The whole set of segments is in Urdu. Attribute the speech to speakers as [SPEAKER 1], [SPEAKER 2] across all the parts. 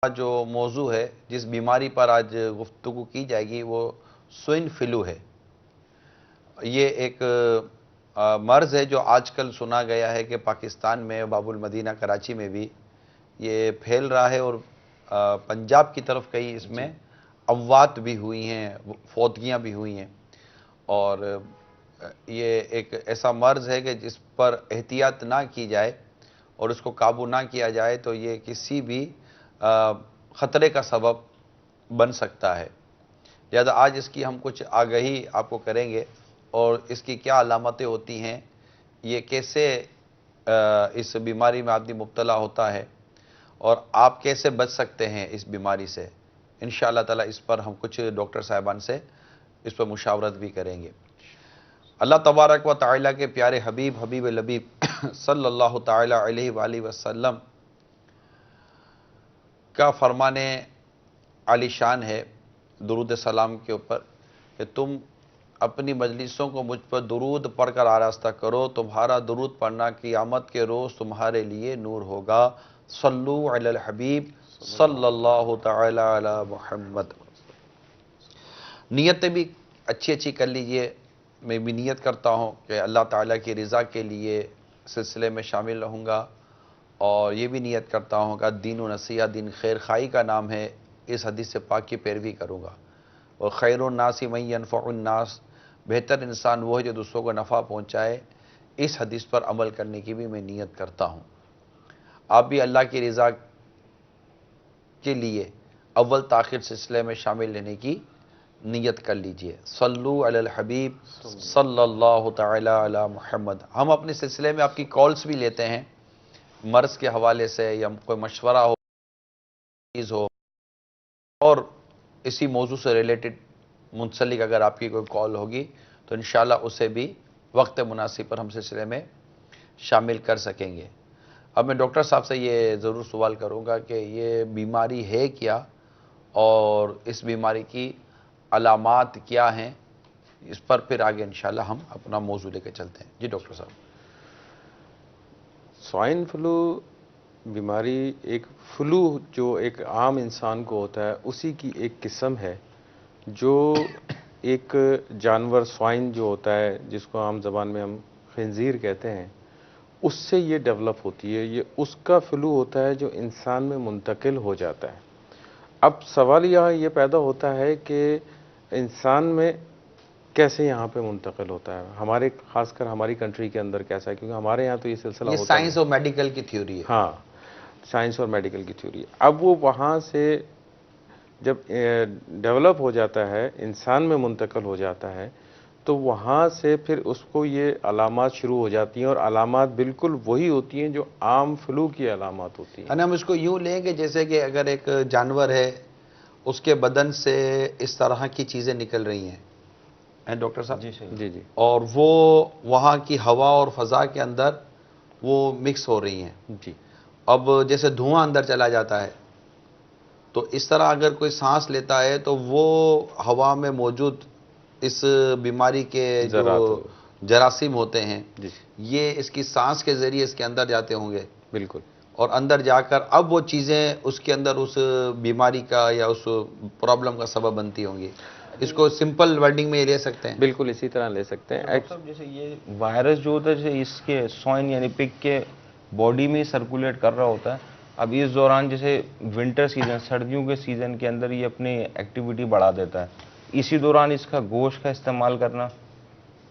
[SPEAKER 1] جو موضوع ہے، جس بیماری پر آج گفتگو کی جائے گی وہ سوائن فلو ہے۔ یہ ایک مرض ہے جو آج کل سنا گیا ہے کہ پاکستان میں باب المدینہ کراچی میں بھی یہ پھیل رہا ہے، اور پنجاب کی طرف کئی اس میں اموات بھی ہوئی ہیں، فوتگیاں بھی ہوئی ہیں۔ اور یہ ایک ایسا مرض ہے کہ جس پر احتیاط نہ کی جائے اور اس کو قابو نہ کیا جائے تو یہ کسی بھی خطرے کا سبب بن سکتا ہے۔ لہذا آج اس کی ہم کچھ آگہی آپ کو کریں گے، اور اس کی کیا علامتیں ہوتی ہیں، یہ کیسے اس بیماری میں آدمی مبتلا ہوتا ہے، اور آپ کیسے بچ سکتے ہیں اس بیماری سے۔ انشاءاللہ تعالی اس پر ہم کچھ ڈاکٹر صاحبان سے اس پر مشاورت بھی کریں گے۔ اللہ تبارک و تعالیٰ کے پیارے حبیب لبیب صلی اللہ تعالیٰ علیہ وآلہ وسلم کا فرمان عالی شان ہے درود سلام کے اوپر کہ تم اپنی مجلسوں کو مجھ پر درود پڑھ کر آراستہ کرو، تمہارا درود پڑھنا قیامت کے روز تمہارے لیے نور ہوگا۔ صلو علی الحبیب صلی اللہ تعالی علی محمد۔ نیتیں بھی اچھی کر لیجئے۔ میں بھی نیت کرتا ہوں کہ اللہ تعالیٰ کی رضا کے لیے سلسلے میں شامل رہوں گا، اور یہ بھی نیت کرتا ہوں کہ دین و نصیحہ، دین خیر خواہی کا نام ہے، اس حدیث پاک کی پیروی کروں گا۔ اور خیر الناس من ینفع الناس، بہتر انسان وہ ہے جو دوسروں کو نفع پہنچائے، اس حدیث پر عمل کرنے کی بھی میں نیت کرتا ہوں۔ آپ بھی اللہ کی رضا کے لیے اول تاخیر سلسلے میں شامل لینے کی نیت کر لیجئے۔ صلو علی الحبیب صلی اللہ تعالی علی محمد۔ ہم اپنے سلسلے میں آپ کی کالز بھی لیتے ہیں، مرض کے حوالے سے یا کوئی مشورہ ہو، چیز ہو، اور اسی موضوع سے ریلیٹڈ منسلک اگر آپ کی کوئی کال ہوگی تو انشاءاللہ اسے بھی وقت مناسب پر ہم سلسلے میں شامل کر سکیں گے۔ اب میں ڈاکٹر صاحب سے یہ ضرور سوال کروں گا کہ یہ بیماری ہے کیا، اور اس بیماری کی علامات کیا ہیں، اس پر پھر آگے انشاءاللہ ہم اپنا موضوع لے کے چلتے ہیں۔ جی ڈاکٹر صاحب۔
[SPEAKER 2] سوائن فلو بیماری ایک فلو جو ایک عام انسان کو ہوتا ہے اسی کی ایک قسم ہے، جو ایک جانور سوائن جو ہوتا ہے جس کو عام زبان میں ہم خنزیر کہتے ہیں، اس سے یہ ڈیولپ ہوتی ہے۔ یہ اس کا فلو ہوتا ہے جو انسان میں منتقل ہو جاتا ہے۔ اب سوال یہاں یہ پیدا ہوتا ہے کہ انسان میں کیسے یہاں پہ منتقل ہوتا ہے، ہمارے خاص کر ہماری کنٹری کے اندر کیسا ہے، کیونکہ ہمارے یہاں تو یہ سلسلہ
[SPEAKER 1] یہ
[SPEAKER 2] ہوتا ہے۔
[SPEAKER 1] سائنس اور میڈیکل کی تھیوری ہے۔
[SPEAKER 2] ہاں، سائنس اور میڈیکل کی تھیوری۔ اب وہ وہاں سے جب ڈیولپ ہو جاتا ہے، انسان میں منتقل ہو جاتا ہے، تو وہاں سے پھر اس کو یہ علامات شروع ہو جاتی ہیں، اور علامات بالکل وہی ہوتی ہیں جو عام فلو کی علامات ہوتی ہیں۔
[SPEAKER 1] یعنی ہم اس کو یوں لیں کہ جیسے کہ اگر ایک جانور ہے، اس کے بدن سے اس طرح کی چیزیں نکل رہی ہیں ڈاکٹر صاحب،
[SPEAKER 2] جی
[SPEAKER 1] اور وہ وہاں کی ہوا اور فضا کے اندر وہ مکس ہو رہی ہیں۔
[SPEAKER 2] جی۔
[SPEAKER 1] اب جیسے دھواں اندر چلا جاتا ہے، تو اس طرح اگر کوئی سانس لیتا ہے تو وہ ہوا میں موجود اس بیماری کے جو جراثیم ہوتے ہیں، یہ اس کی سانس کے ذریعے اس کے اندر جاتے ہوں گے،
[SPEAKER 2] بالکل،
[SPEAKER 1] اور اندر جا کر اب وہ چیزیں اس کے اندر اس بیماری کا یا اس پرابلم کا سبب بنتی ہوں گی۔ اس کو سمپل ورڈنگ میں یہ لے سکتے ہیں؟
[SPEAKER 2] بالکل اسی طرح لے سکتے ہیں۔
[SPEAKER 3] ڈاکٹر صاحب جیسے یہ وائرس جو ہوتا ہے، جیسے اس کے سوائن یعنی پگ کے باڈی میں سرکولیٹ کر رہا ہوتا ہے، اب اس دوران جیسے ونٹر سیزن، سردیوں کے سیزن کے اندر یہ اپنی ایکٹیویٹی بڑھا دیتا ہے، اسی دوران اس کا گوشت کا استعمال کرنا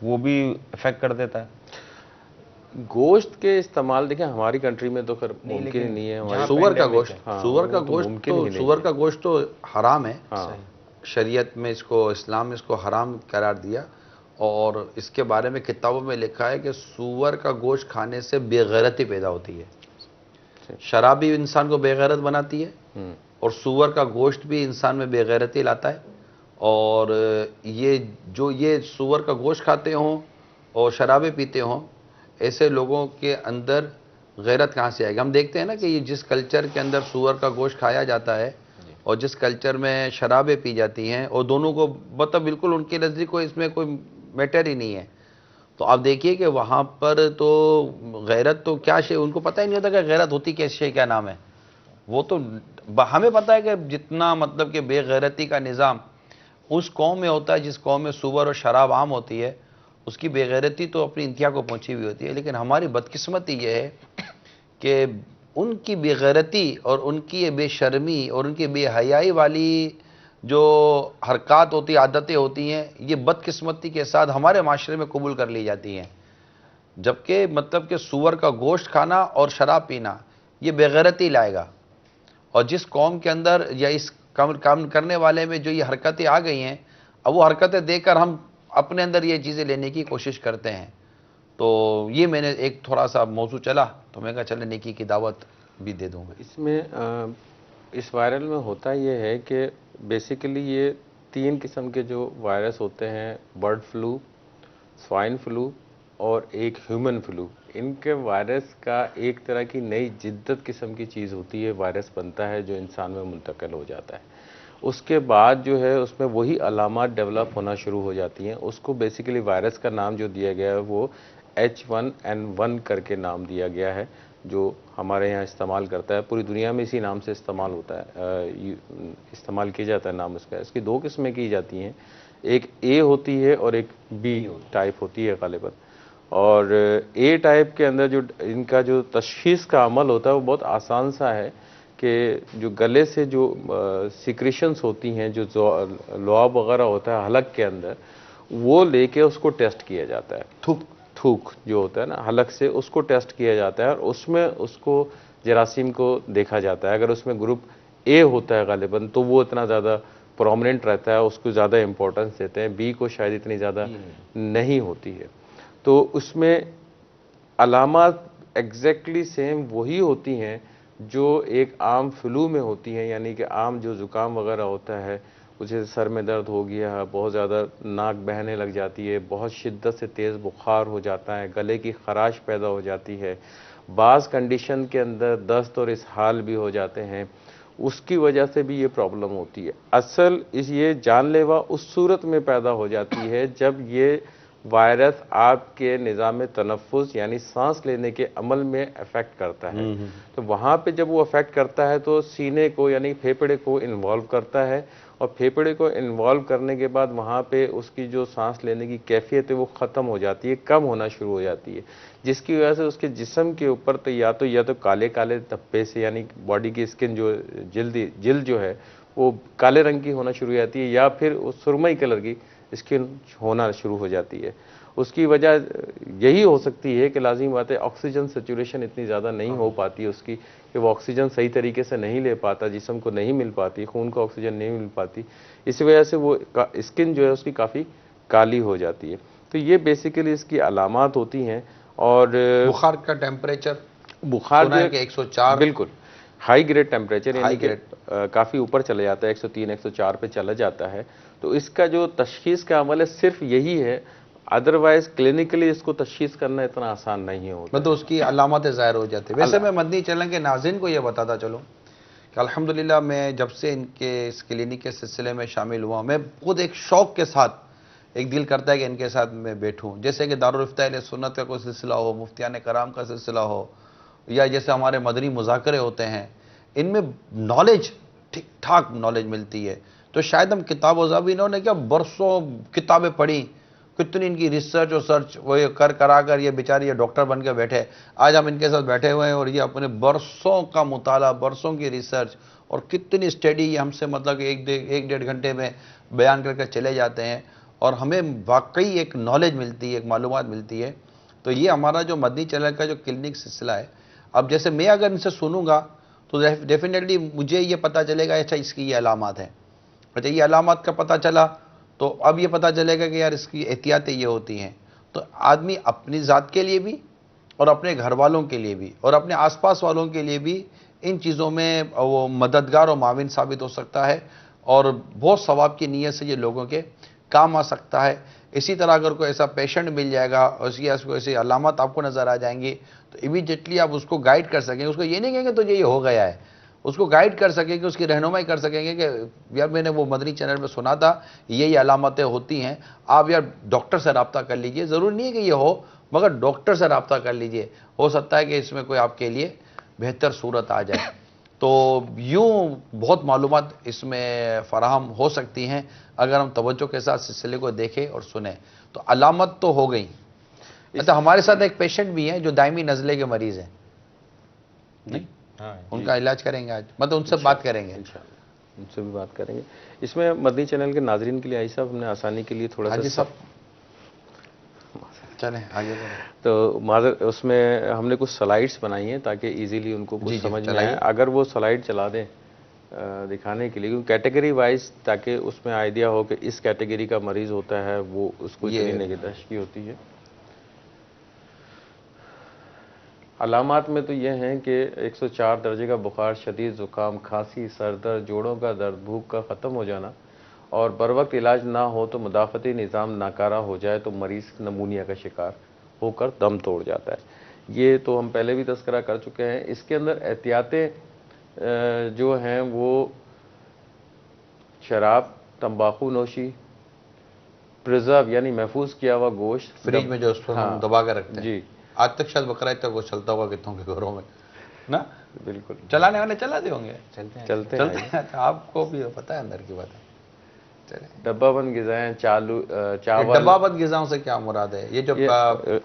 [SPEAKER 3] وہ بھی افیکٹ کر دیتا ہے۔
[SPEAKER 2] گوشت کے استعمال دیکھیں ہماری کنٹری میں تو خیر ممکن ہی نہیں ہے۔
[SPEAKER 1] سور کا گوشت، سور کا گوشت تو حرام ہے، شریعت میں اس کو، اسلام میں اس کو حرام قرار دیا، اور اس کے بارے میں کتابوں میں لکھا ہے کہ سور کا گوشت کھانے سے بے غیرتی پیدا ہوتی ہے۔ شراب بھی انسان کو بے غیرت بناتی ہے، اور سور کا گوشت بھی انسان میں بے غیرتی لاتا ہے، اور یہ سور کا گوشت کھاتے ہوں اور شرابیں پیتے ہوں، ایسے لوگوں کے اندر غیرت کہاں سے آئے گی؟ ہم دیکھتے ہیں نا کہ یہ جس کلچر کے اندر سور کا گوشت کھایا جاتا ہے اور جس کلچر میں شرابیں پی جاتی ہیں، اور دونوں کو مطلب بالکل ان کے نزدیک اس میں کوئی میٹر ہی نہیں ہے، تو آپ دیکھیے کہ وہاں پر تو غیرت تو کیا شے، ان کو پتہ ہی نہیں ہوتا کہ غیرت ہوتی کیسی ہے، کیا نام ہے۔ وہ تو ہمیں پتہ ہے کہ جتنا مطلب کہ بے غیرتی کا نظام اس قوم میں ہوتا ہے جس قوم میں سور اور شراب عام ہوتی ہے، اس کی بے غیرتی تو اپنی انتہا کو پہنچی ہوئی ہوتی ہے. لیکن ہماری بدقسمتی یہ ہے کہ ان کی بے غیرتی اور ان کی بے شرمی اور ان کی بے حیائی والی جو حرکات ہوتی عادتیں ہوتی ہیں، یہ بدقسمتی کے ساتھ ہمارے معاشرے میں قبول کر لی جاتی ہیں. جبکہ مطلب کہ سور کا گوشت کھانا اور شراب پینا یہ بے غیرتی لائے گا. اور جس قوم کے اندر یا اس کام کرنے والے میں جو یہ حرکتیں آ گئی ہیں، اب وہ حرکتیں دیکھ کر ہم اپنے اندر یہ چیزیں لینے کی کوشش کرتے ہیں. تو یہ میں نے ایک تھوڑا سا موضوع چلا تو میں کہا چلے نیکی کی دعوت بھی دے دوں گا.
[SPEAKER 2] اس میں اس وائرل میں ہوتا یہ ہے کہ بیسیکلی یہ 3 قسم کے جو وائرس ہوتے ہیں، برڈ فلو، سوائن فلو اور ایک ہیومن فلو، ان کے وائرس کا ایک طرح کی نئی جدت قسم کی چیز ہوتی ہے، وائرس بنتا ہے جو انسان میں منتقل ہو جاتا ہے. اس کے بعد جو ہے اس میں وہی علامات ڈیولپ ہونا شروع ہو جاتی ہیں. اس کو بیسیکلی وائرس کا نام جو دیا گیا ہے وہ H1N1 کر کے نام دیا گیا ہے، جو ہمارے یہاں استعمال کرتا ہے. پوری دنیا میں اسی نام سے استعمال ہوتا ہے، استعمال کیا جاتا ہے نام اس کا. اس کی 2 قسمیں کی جاتی ہیں، ایک A ہوتی ہے اور ایک B ٹائپ ہوتی ہے غالباً. اور A ٹائپ کے اندر جو ان کا جو تشخیص کا عمل ہوتا ہے وہ بہت آسان سا ہے کہ جو گلے سے جو سیکریشنز ہوتی ہیں، جو لعاب وغیرہ ہوتا ہے حلق کے اندر، وہ لے کے اس کو ٹیسٹ کیا جاتا ہے. تھوک جو ہوتا ہے نا حلق سے، اس کو ٹیسٹ کیا جاتا ہے اور اس میں اس کو جراثیم کو دیکھا جاتا ہے. اگر اس میں گروپ A ہوتا ہے غالباً تو وہ اتنا زیادہ پرومیننٹ رہتا ہے، اس کو زیادہ امپورٹنس دیتے ہیں. B کو شاید اتنی زیادہ نہیں ہوتی ہے. تو اس میں علامات ایگزیکٹلی سیم وہی ہوتی ہیں جو ایک عام فلو میں ہوتی ہیں، یعنی کہ عام جو زکام وغیرہ ہوتا ہے، اسے سر میں درد ہو گیا، بہت زیادہ ناک بہنے لگ جاتی ہے، بہت شدت سے تیز بخار ہو جاتا ہے، گلے کی خراش پیدا ہو جاتی ہے، بعض کنڈیشن کے اندر دست اور اسہال بھی ہو جاتے ہیں. اس کی وجہ سے بھی یہ پرابلم ہوتی ہے. اصل یہ جان لیوا اس صورت میں پیدا ہو جاتی ہے جب یہ وائرس آپ کے نظام تنفس یعنی سانس لینے کے عمل میں افیکٹ کرتا ہے. تو وہاں پہ جب وہ افیکٹ کرتا ہے تو سینے کو یعنی پھیپھڑے کو انوالو کرتا ہے، اور پھیپھڑے کو انوالو کرنے کے بعد وہاں پہ اس کی جو سانس لینے کی کیفیت ہے وہ ختم ہو جاتی ہے، کم ہونا شروع ہو جاتی ہے، جس کی وجہ سے اس کے جسم کے اوپر تو یا تو کالے کالے دھبے سے، یعنی باڈی کی اسکن جو جلد جو ہے وہ کالے رنگ کی ہونا شروع ہو جاتی ہے، یا پھر سرمئی کلر کی اسکن ہونا شروع ہو جاتی ہے. اس کی وجہ یہی ہو سکتی ہے کہ لازمی بات ہے آکسیجن سیچوریشن اتنی زیادہ نہیں ہو پاتی اس کی کہ وہ آکسیجن صحیح طریقے سے نہیں لے پاتا، جسم کو نہیں مل پاتی، خون کو آکسیجن نہیں مل پاتی، اس وجہ سے وہ اسکن جو ہے اس کی کافی کالی ہو جاتی ہے. تو یہ بیسیکلی اس کی علامات ہوتی ہیں. اور
[SPEAKER 1] بخار کا ٹیمپریچر
[SPEAKER 2] بخار
[SPEAKER 1] سنا ہے کہ 104
[SPEAKER 2] بالکل ہائی گریڈ ٹیمپریچر، یعنی کہ کافی اوپر چلے جاتا ہے، 103 104 پہ چلا جاتا ہے. تو اس کا جو تشخیص کا عمل ہے صرف یہی ہے، ادروائز کلینکلی اس کو تشخیص کرنا اتنا آسان نہیں ہوتا.
[SPEAKER 1] مطلب اس کی علامتیں ظاہر ہو جاتی ہیں. ویسے میں مدنی چینل کے ناظرین کو یہ بتاتا چلوں کہ الحمدللہ میں جب سے ان کے اس کلینک کے سلسلے میں شامل ہوا، میں خود ایک شوق کے ساتھ ایک دل کرتا ہے کہ ان کے ساتھ میں بیٹھوں. جیسے کہ دارالفتہ اہل سنت کا کوئی سلسلہ ہو، مفتیان کرام کا سلسلہ ہو، یا جیسے ہمارے مدنی مذاکرے ہوتے ہیں، ان میں نالج ٹھیک ٹھاک نالج ملتی ہے. تو شاید ہم کتاب و زبان انہوں نے کیا برسوں کتابیں پڑھی، کتنی ان کی ریسرچ اور سرچ وہ کرا کر یہ بیچارے یہ ڈاکٹر بن کے بیٹھے. آج ہم ان کے ساتھ بیٹھے ہوئے ہیں اور یہ اپنے برسوں کا مطالعہ، برسوں کی ریسرچ اور کتنی اسٹڈی یہ ہم سے مطلب کہ ایک 1.5 گھنٹے میں بیان کر کے چلے جاتے ہیں، اور ہمیں واقعی ایک نالج ملتی ہے، ایک معلومات ملتی ہے. تو یہ ہمارا جو مدنی چینل کا جو کلینک سلسلہ ہے، اب جیسے میں اگر ان سے سنوں گا تو ڈیفینیٹلی مجھے یہ پتہ چلے گا اچھا اس کی یہ علامات ہیں. اچھا یہ علامات کا پتہ چلا تو اب یہ پتہ چلے گا کہ یار اس کی احتیاطیں یہ ہوتی ہیں. تو آدمی اپنی ذات کے لیے بھی اور اپنے گھر والوں کے لیے بھی اور اپنے آس پاس والوں کے لیے بھی ان چیزوں میں وہ مددگار اور معاون ثابت ہو سکتا ہے، اور بہت ثواب کی نیت سے یہ لوگوں کے کام آ سکتا ہے. اسی طرح اگر کوئی ایسا پیشنٹ مل جائے گا اور اس کو ایسی علامات آپ کو نظر آ جائیں گی تو امیڈیٹلی آپ اس کو گائیڈ کر سکیں گے. اس کو یہ نہیں کہیں گے تو یہ ہو گیا ہے، اس کو گائیڈ کر سکیں گے، اس کی رہنمائی کر سکیں گے کہ یار میں نے وہ مدنی چینل میں سنا تھا یہ علامتیں ہوتی ہیں، آپ یار ڈاکٹر سے رابطہ کر لیجئے. ضرور نہیں ہے کہ یہ ہو، مگر ڈاکٹر سے رابطہ کر لیجئے، ہو سکتا ہے کہ اس میں کوئی آپ کے لیے بہتر صورت آ جائے. تو یوں بہت معلومات اس میں فراہم ہو سکتی ہیں اگر ہم توجہ کے ساتھ سلسلے کو دیکھیں اور سنیں. تو علامت تو ہو گئی. اچھا ہمارے ساتھ ایک پیشنٹ بھی ہیں جو دائمی نزلے کے مریض ہیں,
[SPEAKER 2] جی
[SPEAKER 1] ان کا علاج کریں گے آج, مطلب ان سے بات کریں گے
[SPEAKER 2] انشاءاللہ ان سے بھی بات کریں گے. اس میں مدنی چینل کے ناظرین کے لیے آئی صاحب ہم نے آسانی کے لیے تھوڑا
[SPEAKER 1] حاجی
[SPEAKER 2] سا
[SPEAKER 1] صاحب چلیں آگے بڑھیں.
[SPEAKER 2] تو معذر اس میں ہم نے کچھ سلائیڈز بنائی ہیں تاکہ ایزیلی ان کو کچھ
[SPEAKER 1] جی
[SPEAKER 2] سمجھ میں
[SPEAKER 1] چلائیے.
[SPEAKER 2] آئے. اگر وہ سلائیڈ چلا دیں دکھانے کے لیے, کیونکہ کیٹیگری وائز تاکہ اس میں آئیڈیا ہو کہ اس کیٹیگری کا مریض ہوتا ہے وہ اس کو اتنی نگہداشت کی ہوتی ہے. علامات میں تو یہ ہیں کہ 104 درجے کا بخار, شدید زکام, کھانسی, سر درد, جوڑوں کا درد, بھوک کا ختم ہو جانا اور بر وقت علاج نہ ہو تو مدافعتی نظام ناکارہ ہو جائے تو مریض نمونیا کا شکار ہو کر دم توڑ جاتا ہے. یہ تو ہم پہلے بھی تذکرہ کر چکے ہیں. اس کے اندر احتیاطیں جو ہیں وہ شراب, تمباکو نوشی, پرزرو یعنی محفوظ کیا ہوا گوشت,
[SPEAKER 1] فریج میں جو اس پر ہم دبا کے رکھتے ہیں.
[SPEAKER 2] جی
[SPEAKER 1] آج تک شاید بقرعید تک وہ چلتا ہوگا کتوں کے گھروں میں نا,
[SPEAKER 2] بالکل
[SPEAKER 1] چلانے والے چلاتے ہوں گے.
[SPEAKER 2] چلتے
[SPEAKER 1] چلتے
[SPEAKER 2] ہیں.
[SPEAKER 1] ہیں آپ کو بھی پتہ ہے اندر کی بات ہے. چلیں.
[SPEAKER 2] ڈبہ بند غذائیں, چاول,
[SPEAKER 1] ڈبہ بند غذاؤں سے کیا مراد ہے؟ یہ جو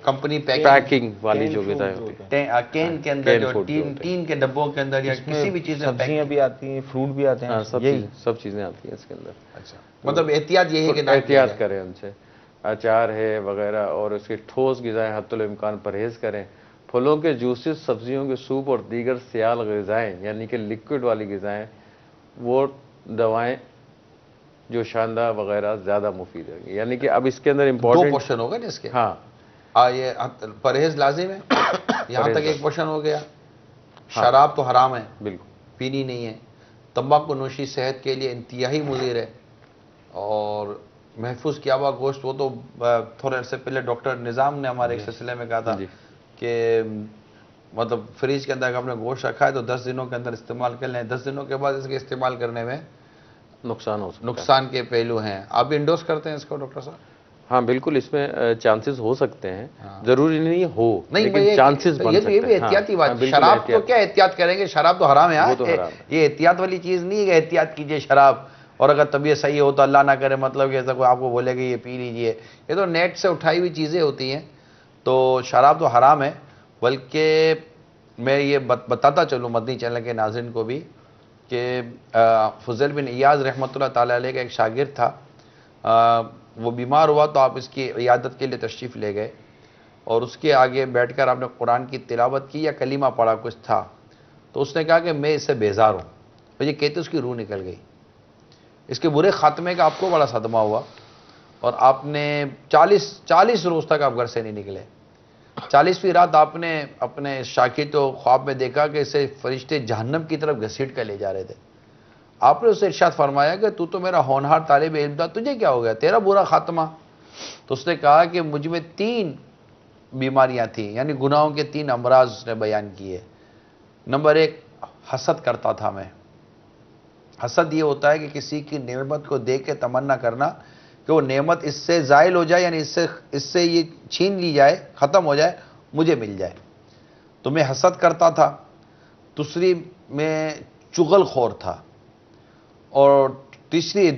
[SPEAKER 1] کمپنی
[SPEAKER 2] پیکنگ والی جو غذائیں ہوتی ہیں,
[SPEAKER 1] کین کے اندر جو ٹین کے ڈبوں کے اندر یا کسی بھی چیز میں
[SPEAKER 3] سبزیاں بھی آتی ہیں, فروٹ بھی آتے ہیں,
[SPEAKER 2] سب چیزیں آتی ہیں اس کے اندر.
[SPEAKER 1] اچھا مطلب احتیاط یہی ہے کہ
[SPEAKER 2] احتیاط کریں ان سے. اچار ہے وغیرہ اور اس کی ٹھوس غذائیں حتی الامکان پرہیز کریں. پھلوں کے جوسز, سبزیوں کے سوپ اور دیگر سیال غذائیں یعنی کہ لیکوڈ والی غذائیں, وہ دوائیں جو شاندار وغیرہ زیادہ مفید ہے. یعنی کہ اب اس کے اندر
[SPEAKER 1] 2
[SPEAKER 2] امپورٹنٹ
[SPEAKER 1] پورشن ہوگا نا اس کے.
[SPEAKER 2] ہاں
[SPEAKER 1] یہ پرہیز لازم ہے, یہاں تک ایک پورشن ہو گیا. شراب تو حرام ہے,
[SPEAKER 2] بالکل
[SPEAKER 1] پینی نہیں ہے. تمباکو نوشی صحت کے لیے انتہائی مضر ہے. اور محفوظ کیا ہوا گوشت, وہ تو تھوڑے عرصے پہلے ڈاکٹر نظام نے ہمارے ایک سلسلے میں کہا تھا کہ مطلب فریج کے اندر آپ نے گوشت رکھا ہے تو 10 دنوں کے اندر استعمال کر لیں. 10 دنوں کے بعد اس کے استعمال کرنے میں
[SPEAKER 2] نقصان ہو سکتا ہے.
[SPEAKER 1] نقصان کے پہلو ہیں. آپ بھی انڈورس کرتے ہیں اس کو ڈاکٹر صاحب؟
[SPEAKER 2] ہاں بالکل, اس میں چانسز ہو سکتے ہیں, ضروری نہیں ہو
[SPEAKER 1] نہیں,
[SPEAKER 2] لیکن چانسز بن سکتے ہیں.
[SPEAKER 1] یہ بھی احتیاطی بات. شراب تو کیا احتیاط کریں گے, شراب تو حرام ہے. یہ احتیاط والی چیز نہیں ہے کہ احتیاط کیجئے شراب اور اگر طبیعت صحیح ہو تو اللہ نہ کرے مطلب کہ ایسا کوئی آپ کو بولے کہ یہ پی لیجئے. یہ تو نیٹ سے اٹھائی ہوئی چیزیں ہوتی ہیں. تو شراب تو حرام ہے. بلکہ میں یہ بتاتا چلوں مدنی چینل کے ناظرین کو بھی کہ فضیل بن ایاز رحمۃ اللہ تعالیٰ علیہ کا ایک شاگرد تھا. وہ بیمار ہوا تو آپ اس کی عیادت کے لیے تشریف لے گئے اور اس کے آگے بیٹھ کر آپ نے قرآن کی تلاوت کی یا کلمہ پڑھا کچھ تھا. تو اس نے کہا کہ میں اس سے بیزار ہوں. اور یہ کہتے اس کی روح نکل گئی. اس کے برے خاتمے کا آپ کو بڑا صدمہ ہوا اور آپ نے 40 روز تک آپ گھر سے نہیں نکلے. 40ویں رات آپ نے اپنے شاکی تو خواب میں دیکھا کہ اسے فرشتے جہنم کی طرف گھسیٹ کر لے جا رہے تھے. آپ نے اسے ارشاد فرمایا کہ تو میرا ہونہار طالب علم تھا, تجھے کیا ہو گیا, تیرا برا خاتمہ. تو اس نے کہا کہ مجھ میں 3 بیماریاں تھیں, یعنی گناہوں کے 3 امراض اس نے بیان کیے. نمبر 1, حسد کرتا تھا میں. حسد یہ ہوتا ہے کہ کسی کی نعمت کو دیکھ کے تمنا کرنا کہ وہ نعمت اس سے زائل ہو جائے, یعنی اس سے یہ چھین لی جائے, ختم ہو جائے, مجھے مل جائے. تو میں حسد کرتا تھا. دوسری میں چغل خور تھا. اور تیسری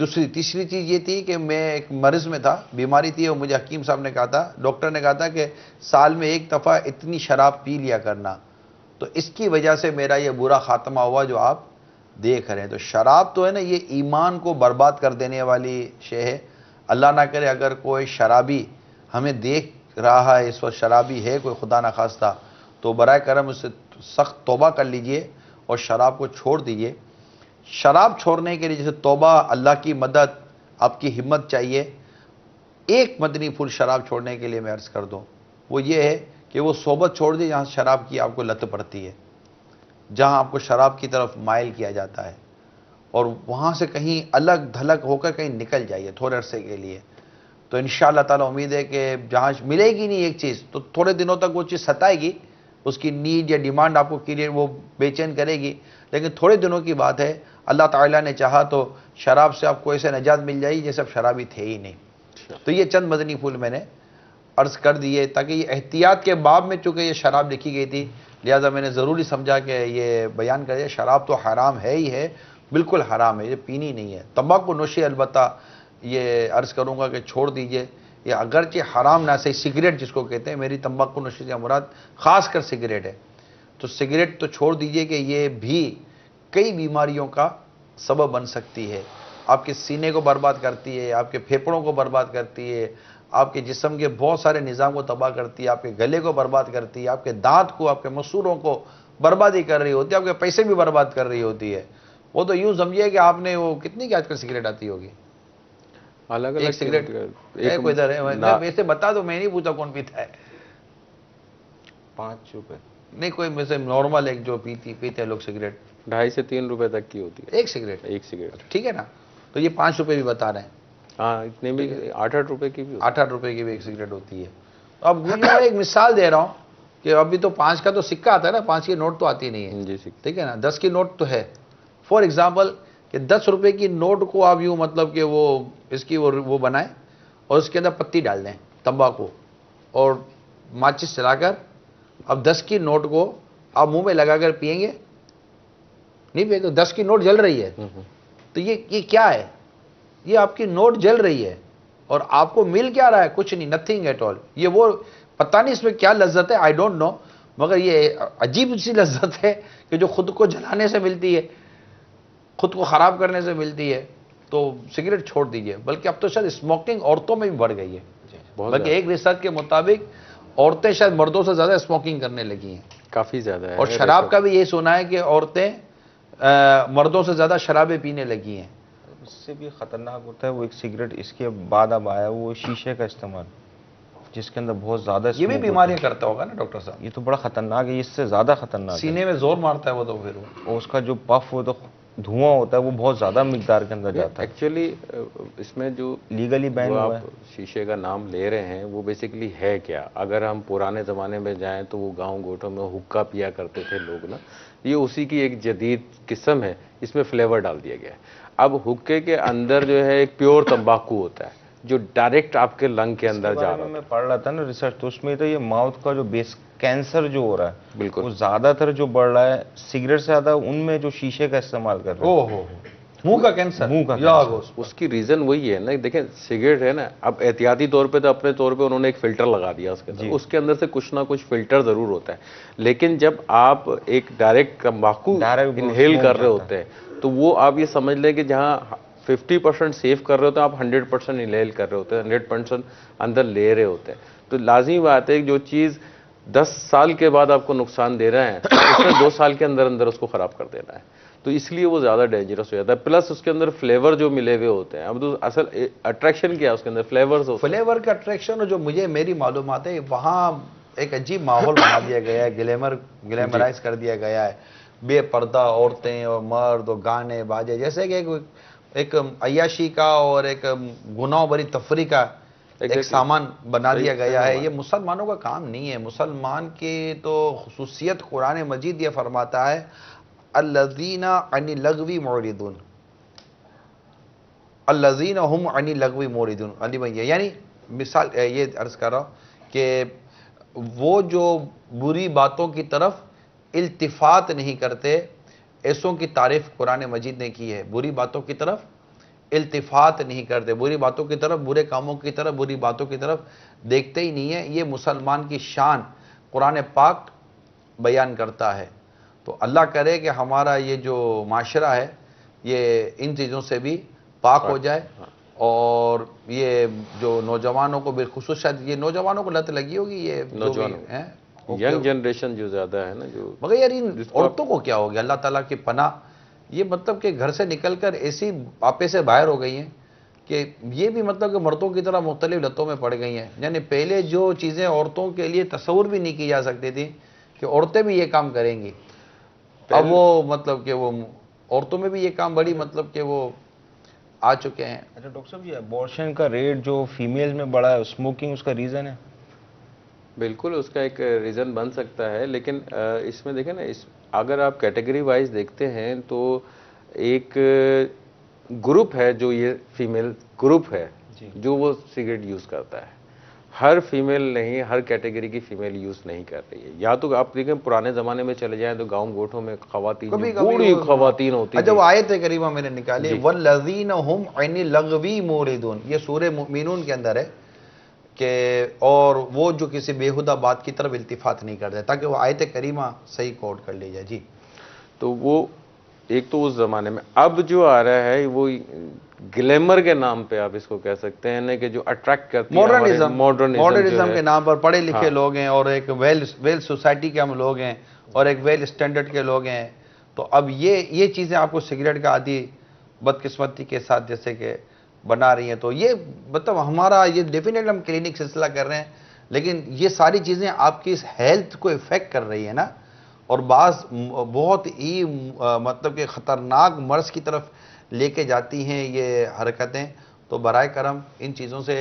[SPEAKER 1] چیز یہ تھی کہ میں ایک مرض میں تھا, بیماری تھی, اور مجھے حکیم صاحب نے کہا تھا, ڈاکٹر نے کہا تھا کہ سال میں 1 دفعہ اتنی شراب پی لیا کرنا. تو اس کی وجہ سے میرا یہ برا خاتمہ ہوا جو آپ دیکھ رہے ہیں. تو شراب تو ہے نا, یہ ایمان کو برباد کر دینے والی شے ہے. اللہ نہ کرے اگر کوئی شرابی ہمیں دیکھ رہا ہے اس وقت, شرابی ہے کوئی خدا نہ خواستہ, تو برائے کرم اس سے سخت توبہ کر لیجئے اور شراب کو چھوڑ دیجئے. شراب چھوڑنے کے لیے جیسے توبہ, اللہ کی مدد, آپ کی ہمت چاہیے. ایک مدنی پھول شراب چھوڑنے کے لیے میں عرض کر دوں, وہ یہ ہے کہ وہ صحبت چھوڑ دی جہاں شراب کی آپ کو لت پڑتی ہے, جہاں آپ کو شراب کی طرف مائل کیا جاتا ہے, اور وہاں سے کہیں الگ دھلک ہو کر کہیں نکل جائیے تھوڑے عرصے کے لیے. تو انشاءاللہ تعالیٰ امید ہے کہ جہاں ملے گی نہیں ایک چیز تو تھوڑے دنوں تک وہ چیز ستائے گی, اس کی نیڈ یا ڈیمانڈ آپ کو کلیئر وہ بے چین کرے گی, لیکن تھوڑے دنوں کی بات ہے. اللہ تعالیٰ نے چاہا تو شراب سے آپ کو ایسے نجات مل جائے گی جیسے اب شرابی تھے ہی نہیں. تو یہ چند مدنی پھول میں نے عرض کر دیے تاکہ یہ احتیاط کے باب میں چونکہ یہ شراب لکھی گئی تھی لہٰذا میں نے ضروری سمجھا کہ یہ بیان کر دیا. شراب تو حرام ہے ہی ہے, بالکل حرام ہے, یہ پینی نہیں ہے. تمباکو نوشی البتہ یہ عرض کروں گا کہ چھوڑ دیجئے. یہ اگرچہ حرام نہ صحیح, سگریٹ جس کو کہتے ہیں, میری تمباکو نوشی سے مراد خاص کر سگریٹ ہے, تو سگریٹ تو چھوڑ دیجئے کہ یہ بھی کئی بیماریوں کا سبب بن سکتی ہے. آپ کے سینے کو برباد کرتی ہے, آپ کے پھیپھڑوں کو برباد کرتی ہے, آپ کے جسم کے بہت سارے نظام کو تباہ کرتی ہے, آپ کے گلے کو برباد کرتی ہے, آپ کے دانت کو, آپ کے مسوروں کو بربادی کر رہی ہوتی ہے, آپ کے پیسے بھی برباد کر رہی ہوتی ہے. وہ تو یوں سمجھیے کہ آپ نے وہ کتنی کی آج کل سگریٹ آتی ہوگی,
[SPEAKER 2] الگ
[SPEAKER 1] ایک
[SPEAKER 2] الگ
[SPEAKER 1] سگریٹ ہے کوئی ادھر ہے, ویسے بتا دو, میں نہیں پوچھا کون پیتا ہے.
[SPEAKER 3] 5 روپے
[SPEAKER 1] نہیں کوئی ویسے نارمل ایک جو پیتے ہیں لوگ سگریٹ,
[SPEAKER 2] 2.5 سے 3 روپے تک کی ہوتی ہے
[SPEAKER 1] ایک سگریٹ.
[SPEAKER 2] ایک سگریٹ.
[SPEAKER 1] ٹھیک ہے نا, تو یہ 5 روپے بھی بتا رہے ہیں.
[SPEAKER 2] ہاں اتنے بھی 8-8 روپے کی بھی
[SPEAKER 1] 8-8 روپے کی بھی ایک سگریٹ ہوتی ہے. اب میں ایک مثال دے رہا ہوں کہ ابھی تو 5 کا تو سکہ آتا ہے نا, 5 کی نوٹ تو آتی نہیں ہے.
[SPEAKER 2] جی
[SPEAKER 1] ٹھیک ہے نا, 10 کی نوٹ تو ہے. فار ایگزامپل کہ 10 روپے کی نوٹ کو آپ یوں مطلب کہ وہ اس کی وہ بنائیں اور اس کے اندر پتی ڈال دیں تمباکو اور ماچس چلا کر, اب 10 کی نوٹ کو آپ منہ میں لگا کر پیئیں گے, نہیں پیئیں گے, 10 کی نوٹ جل رہی ہے. تو یہ کیا ہے, یہ آپ کی نوٹ جل رہی ہے اور آپ کو مل کیا رہا ہے, کچھ نہیں, نتھنگ ایٹ آل. یہ وہ پتہ نہیں اس میں کیا لذت ہے, آئی ڈونٹ نو, مگر یہ عجیب سی لذت ہے کہ جو خود کو جلانے سے ملتی ہے, خود کو خراب کرنے سے ملتی ہے. تو سگریٹ چھوڑ دیجئے. بلکہ اب تو شاید اسموکنگ عورتوں میں بھی بڑھ گئی ہے, بلکہ ایک ریسرچ کے مطابق عورتیں شاید مردوں سے زیادہ اسموکنگ کرنے لگی ہیں.
[SPEAKER 2] کافی زیادہ ہے.
[SPEAKER 1] اور شراب کا بھی یہ سنا ہے کہ عورتیں مردوں سے زیادہ شرابیں پینے لگی ہیں.
[SPEAKER 3] اس سے بھی خطرناک ہوتا ہے وہ ایک سگریٹ, اس کے بعد اب آیا وہ شیشے کا استعمال, جس کے اندر بہت زیادہ
[SPEAKER 1] یہ بھی بیماریاں کرتا ہوگا نا ڈاکٹر صاحب.
[SPEAKER 3] یہ تو بڑا خطرناک ہے, اس سے زیادہ خطرناک.
[SPEAKER 1] سینے میں زور مارتا ہے وہ تو پھر
[SPEAKER 3] اور اس کا جو پف وہ تو دھواں ہوتا ہے وہ بہت زیادہ مقدار کے اندر جاتا ہے.
[SPEAKER 2] ایکچولی اس میں جو
[SPEAKER 3] لیگلی بین ہوا ہے.
[SPEAKER 2] آپ شیشے کا نام لے رہے ہیں وہ بیسیکلی ہے کیا, اگر ہم پرانے زمانے میں جائیں تو وہ گاؤں گوٹھوں میں حکا پیا کرتے تھے لوگ نا, یہ اسی کی ایک جدید قسم ہے, اس میں فلیور ڈال دیا گیا ہے. اب حکے کے اندر جو ہے ایک پیور تمباکو ہوتا ہے جو ڈائریکٹ آپ کے لنگ کے اندر جا رہا ہے.
[SPEAKER 3] میں پڑھ رہا تھا نا ریسرچ, تو اس میں تو یہ ماؤتھ کا جو بیس کینسر جو ہو رہا ہے
[SPEAKER 2] بالکل
[SPEAKER 3] وہ زیادہ تر جو بڑھ رہا ہے سگریٹ سے زیادہ ان میں جو شیشے کا استعمال کر رہے ہیں.
[SPEAKER 1] منہ کا کینسر,
[SPEAKER 3] منہ کا کینسر.
[SPEAKER 2] اس کی ریزن وہی ہے نا, دیکھیں سگریٹ ہے نا, اب احتیاطی طور پہ تو اپنے طور پہ انہوں نے ایک فلٹر لگا دیا اس کے اندر, اس کے اندر سے کچھ نہ کچھ فلٹر ضرور ہوتا ہے, لیکن جب آپ ایک ڈائریکٹ تمباکو انہیل کر رہے ہوتے ہیں تو وہ آپ یہ سمجھ لیں کہ جہاں 50% سیف کر رہے ہوتے ہیں آپ 100% انہیل کر رہے ہوتے ہیں, 100% اندر لے رہے ہوتے ہیں. تو لازمی بات ہے کہ جو چیز 10 سال کے بعد آپ کو نقصان دے رہے ہیں اس نے 2 سال کے اندر اندر اس کو خراب کر دینا ہے, تو اس لیے وہ زیادہ ڈینجرس ہو جاتا ہے. پلس اس کے اندر فلیور جو ملے ہوئے ہوتے ہیں, اب تو اصل اٹریکشن کیا ہے اس کے اندر فلیورز ہوتے ہیں.
[SPEAKER 1] فلیور کا اٹریکشن جو میری معلومات ہے, وہاں ایک عجیب ماحول بنا دیا گیا ہے, گلیمرائز کر دیا گیا ہے, بے پردہ عورتیں اور مرد اور گانے باجے, جیسے کہ ایک عیاشی کا اور ایک گناہوں بھری تفریح کا ایک سامان بنا دیا گیا ہے. یہ مسلمانوں کا کام نہیں ہے. مسلمان کی تو خصوصیت قرآن مجید یہ فرماتا ہے الذین عن اللغو معرضون, الذین هم عن اللغو معرضون. علی بھائی یعنی مثال یہ عرض کر رہا ہوں کہ وہ جو بری باتوں کی طرف التفات نہیں کرتے, ایسوں کی تعریف قرآن مجید نے کی ہے. بری باتوں کی طرف التفات نہیں کرتے, بری باتوں کی طرف, برے کاموں کی طرف, بری باتوں کی طرف دیکھتے ہی نہیں ہے. یہ مسلمان کی شان قرآن پاک بیان کرتا ہے. تو اللہ کرے کہ ہمارا یہ جو معاشرہ ہے یہ ان چیزوں سے بھی پاک ہو جائے, اور یہ جو نوجوانوں کو بالخصوص, شاید یہ نوجوانوں کو لت لگی ہوگی, یہ
[SPEAKER 2] ینگ جنریشن جو زیادہ ہے نا, جو
[SPEAKER 1] مگر یار ان عورتوں کو کیا ہو گیا, اللہ تعالیٰ کی پناہ, یہ مطلب کہ گھر سے نکل کر ایسی آپے سے باہر ہو گئی ہیں کہ یہ بھی مطلب کہ مردوں کی طرح مختلف لتوں میں پڑ گئی ہیں. یعنی پہلے جو چیزیں عورتوں کے لیے تصور بھی نہیں کی جا سکتی تھی کہ عورتیں بھی یہ کام کریں گی, اب وہ مطلب کہ وہ عورتوں میں بھی یہ کام بڑی مطلب کہ وہ آ چکے ہیں.
[SPEAKER 3] اچھا ڈاکٹر صاحب, یہ ابورشن کا ریٹ جو فیمیل میں بڑا ہے, اسموکنگ اس کا ریزن ہے؟
[SPEAKER 2] بالکل اس کا ایک ریزن بن سکتا ہے, لیکن اس میں دیکھیں نا, اگر آپ کیٹیگری وائز دیکھتے ہیں تو ایک گروپ ہے جو یہ فیمیل گروپ ہے جو وہ سگریٹ یوز کرتا ہے. ہر فیمیل نہیں، ہر کیٹیگری کی فیمیل یوز نہیں کر رہی ہے. یا تو آپ دیکھیں پرانے زمانے میں چلے جائیں تو گاؤں گوٹھوں میں خواتین جو بوڑھی خواتین ہوتی
[SPEAKER 1] اچھا
[SPEAKER 2] تھیں.
[SPEAKER 1] وہ آیت کریمہ میں نے نکالی والذین هم عن اللغو معرضون، یہ سورہ مومنون کے اندر ہے کہ اور وہ جو کسی بیہودہ بات کی طرف التفات نہیں کرتے، تاکہ وہ آیت کریمہ صحیح کوٹ کر لی جائے. جی
[SPEAKER 2] تو وہ ایک تو اس زمانے میں. اب جو آ رہا ہے وہ گلیمر کے نام پہ آپ اس کو کہہ سکتے ہیں نا، کہ جو اٹریکٹ کرتی ہے ہمارے
[SPEAKER 1] ماڈرنزم کے نام پر پڑھے لکھے لوگ ہیں، اور ایک ویل سوسائٹی کے ہم لوگ ہیں، اور ایک ویل اسٹینڈرڈ کے لوگ ہیں. تو اب یہ چیزیں آپ کو سگریٹ کا عادی بدقسمتی کے ساتھ جیسے کہ بنا رہی ہیں. تو یہ مطلب ہمارا یہ ڈیفینیٹلی ہم کلینک سلسلہ کر رہے ہیں، لیکن یہ ساری چیزیں آپ کی اس ہیلتھ کو افیکٹ کر رہی ہیں نا، اور بعض بہت ہی مطلب کہ خطرناک مرض کی طرف لے کے جاتی ہیں یہ حرکتیں. تو برائے کرم ان چیزوں سے،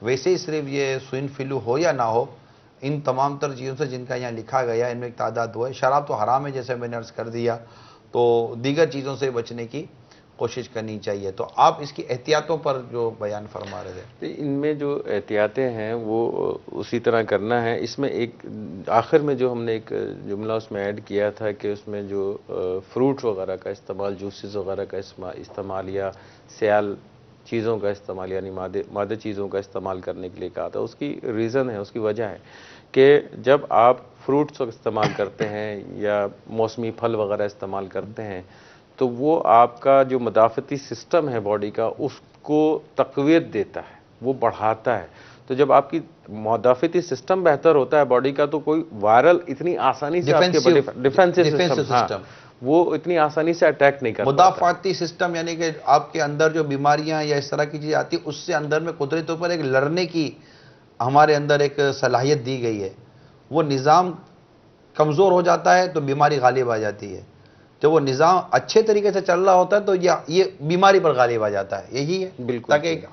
[SPEAKER 1] ویسے ہی صرف یہ سوئن فلو ہو یا نہ ہو، ان تمام تر چیزوں سے جن کا یہاں لکھا گیا ان میں ایک تعداد وہ ہے. شراب تو حرام ہے جیسے میں نے عرض کر دیا، تو دیگر چیزوں سے بچنے کی کوشش کرنی چاہیے. تو آپ اس کی احتیاطوں پر جو بیان فرما رہے تھے.
[SPEAKER 2] ان میں جو احتیاطیں ہیں وہ اسی طرح کرنا ہے. اس میں ایک آخر میں جو ہم نے ایک جملہ اس میں ایڈ کیا تھا کہ اس میں جو فروٹ وغیرہ کا استعمال، جوسز وغیرہ کا استعمال یا سیال چیزوں کا استعمال، یعنی مادہ چیزوں کا استعمال کرنے کے لیے کہا تھا. اس کی ریزن ہے، اس کی وجہ ہے کہ جب آپ فروٹس کو استعمال کرتے ہیں یا موسمی پھل وغیرہ استعمال کرتے ہیں تو وہ آپ کا جو مدافعتی سسٹم ہے باڈی کا اس کو تقویت دیتا ہے، وہ بڑھاتا ہے. تو جب آپ کی مدافعتی سسٹم بہتر ہوتا ہے باڈی کا تو کوئی وائرل اتنی آسانی سے آپ کے ڈیفینسو سسٹم وہ اتنی آسانی سے اٹیک نہیں کرتا.
[SPEAKER 1] مدافعتی سسٹم یعنی کہ آپ کے اندر جو بیماریاں یا اس طرح کی چیزیں آتی ہیں اس سے اندر میں قدرتی طور پر ایک لڑنے کی ہمارے اندر ایک صلاحیت دی گئی ہے. وہ نظام کمزور ہو جاتا ہے تو بیماری غالب آ جاتی ہے. جب وہ نظام اچھے طریقے سے چل رہا ہوتا ہے تو یہ بیماری پر غالب آ جاتا ہے. یہی ہے
[SPEAKER 2] بالکل،
[SPEAKER 1] تاکہ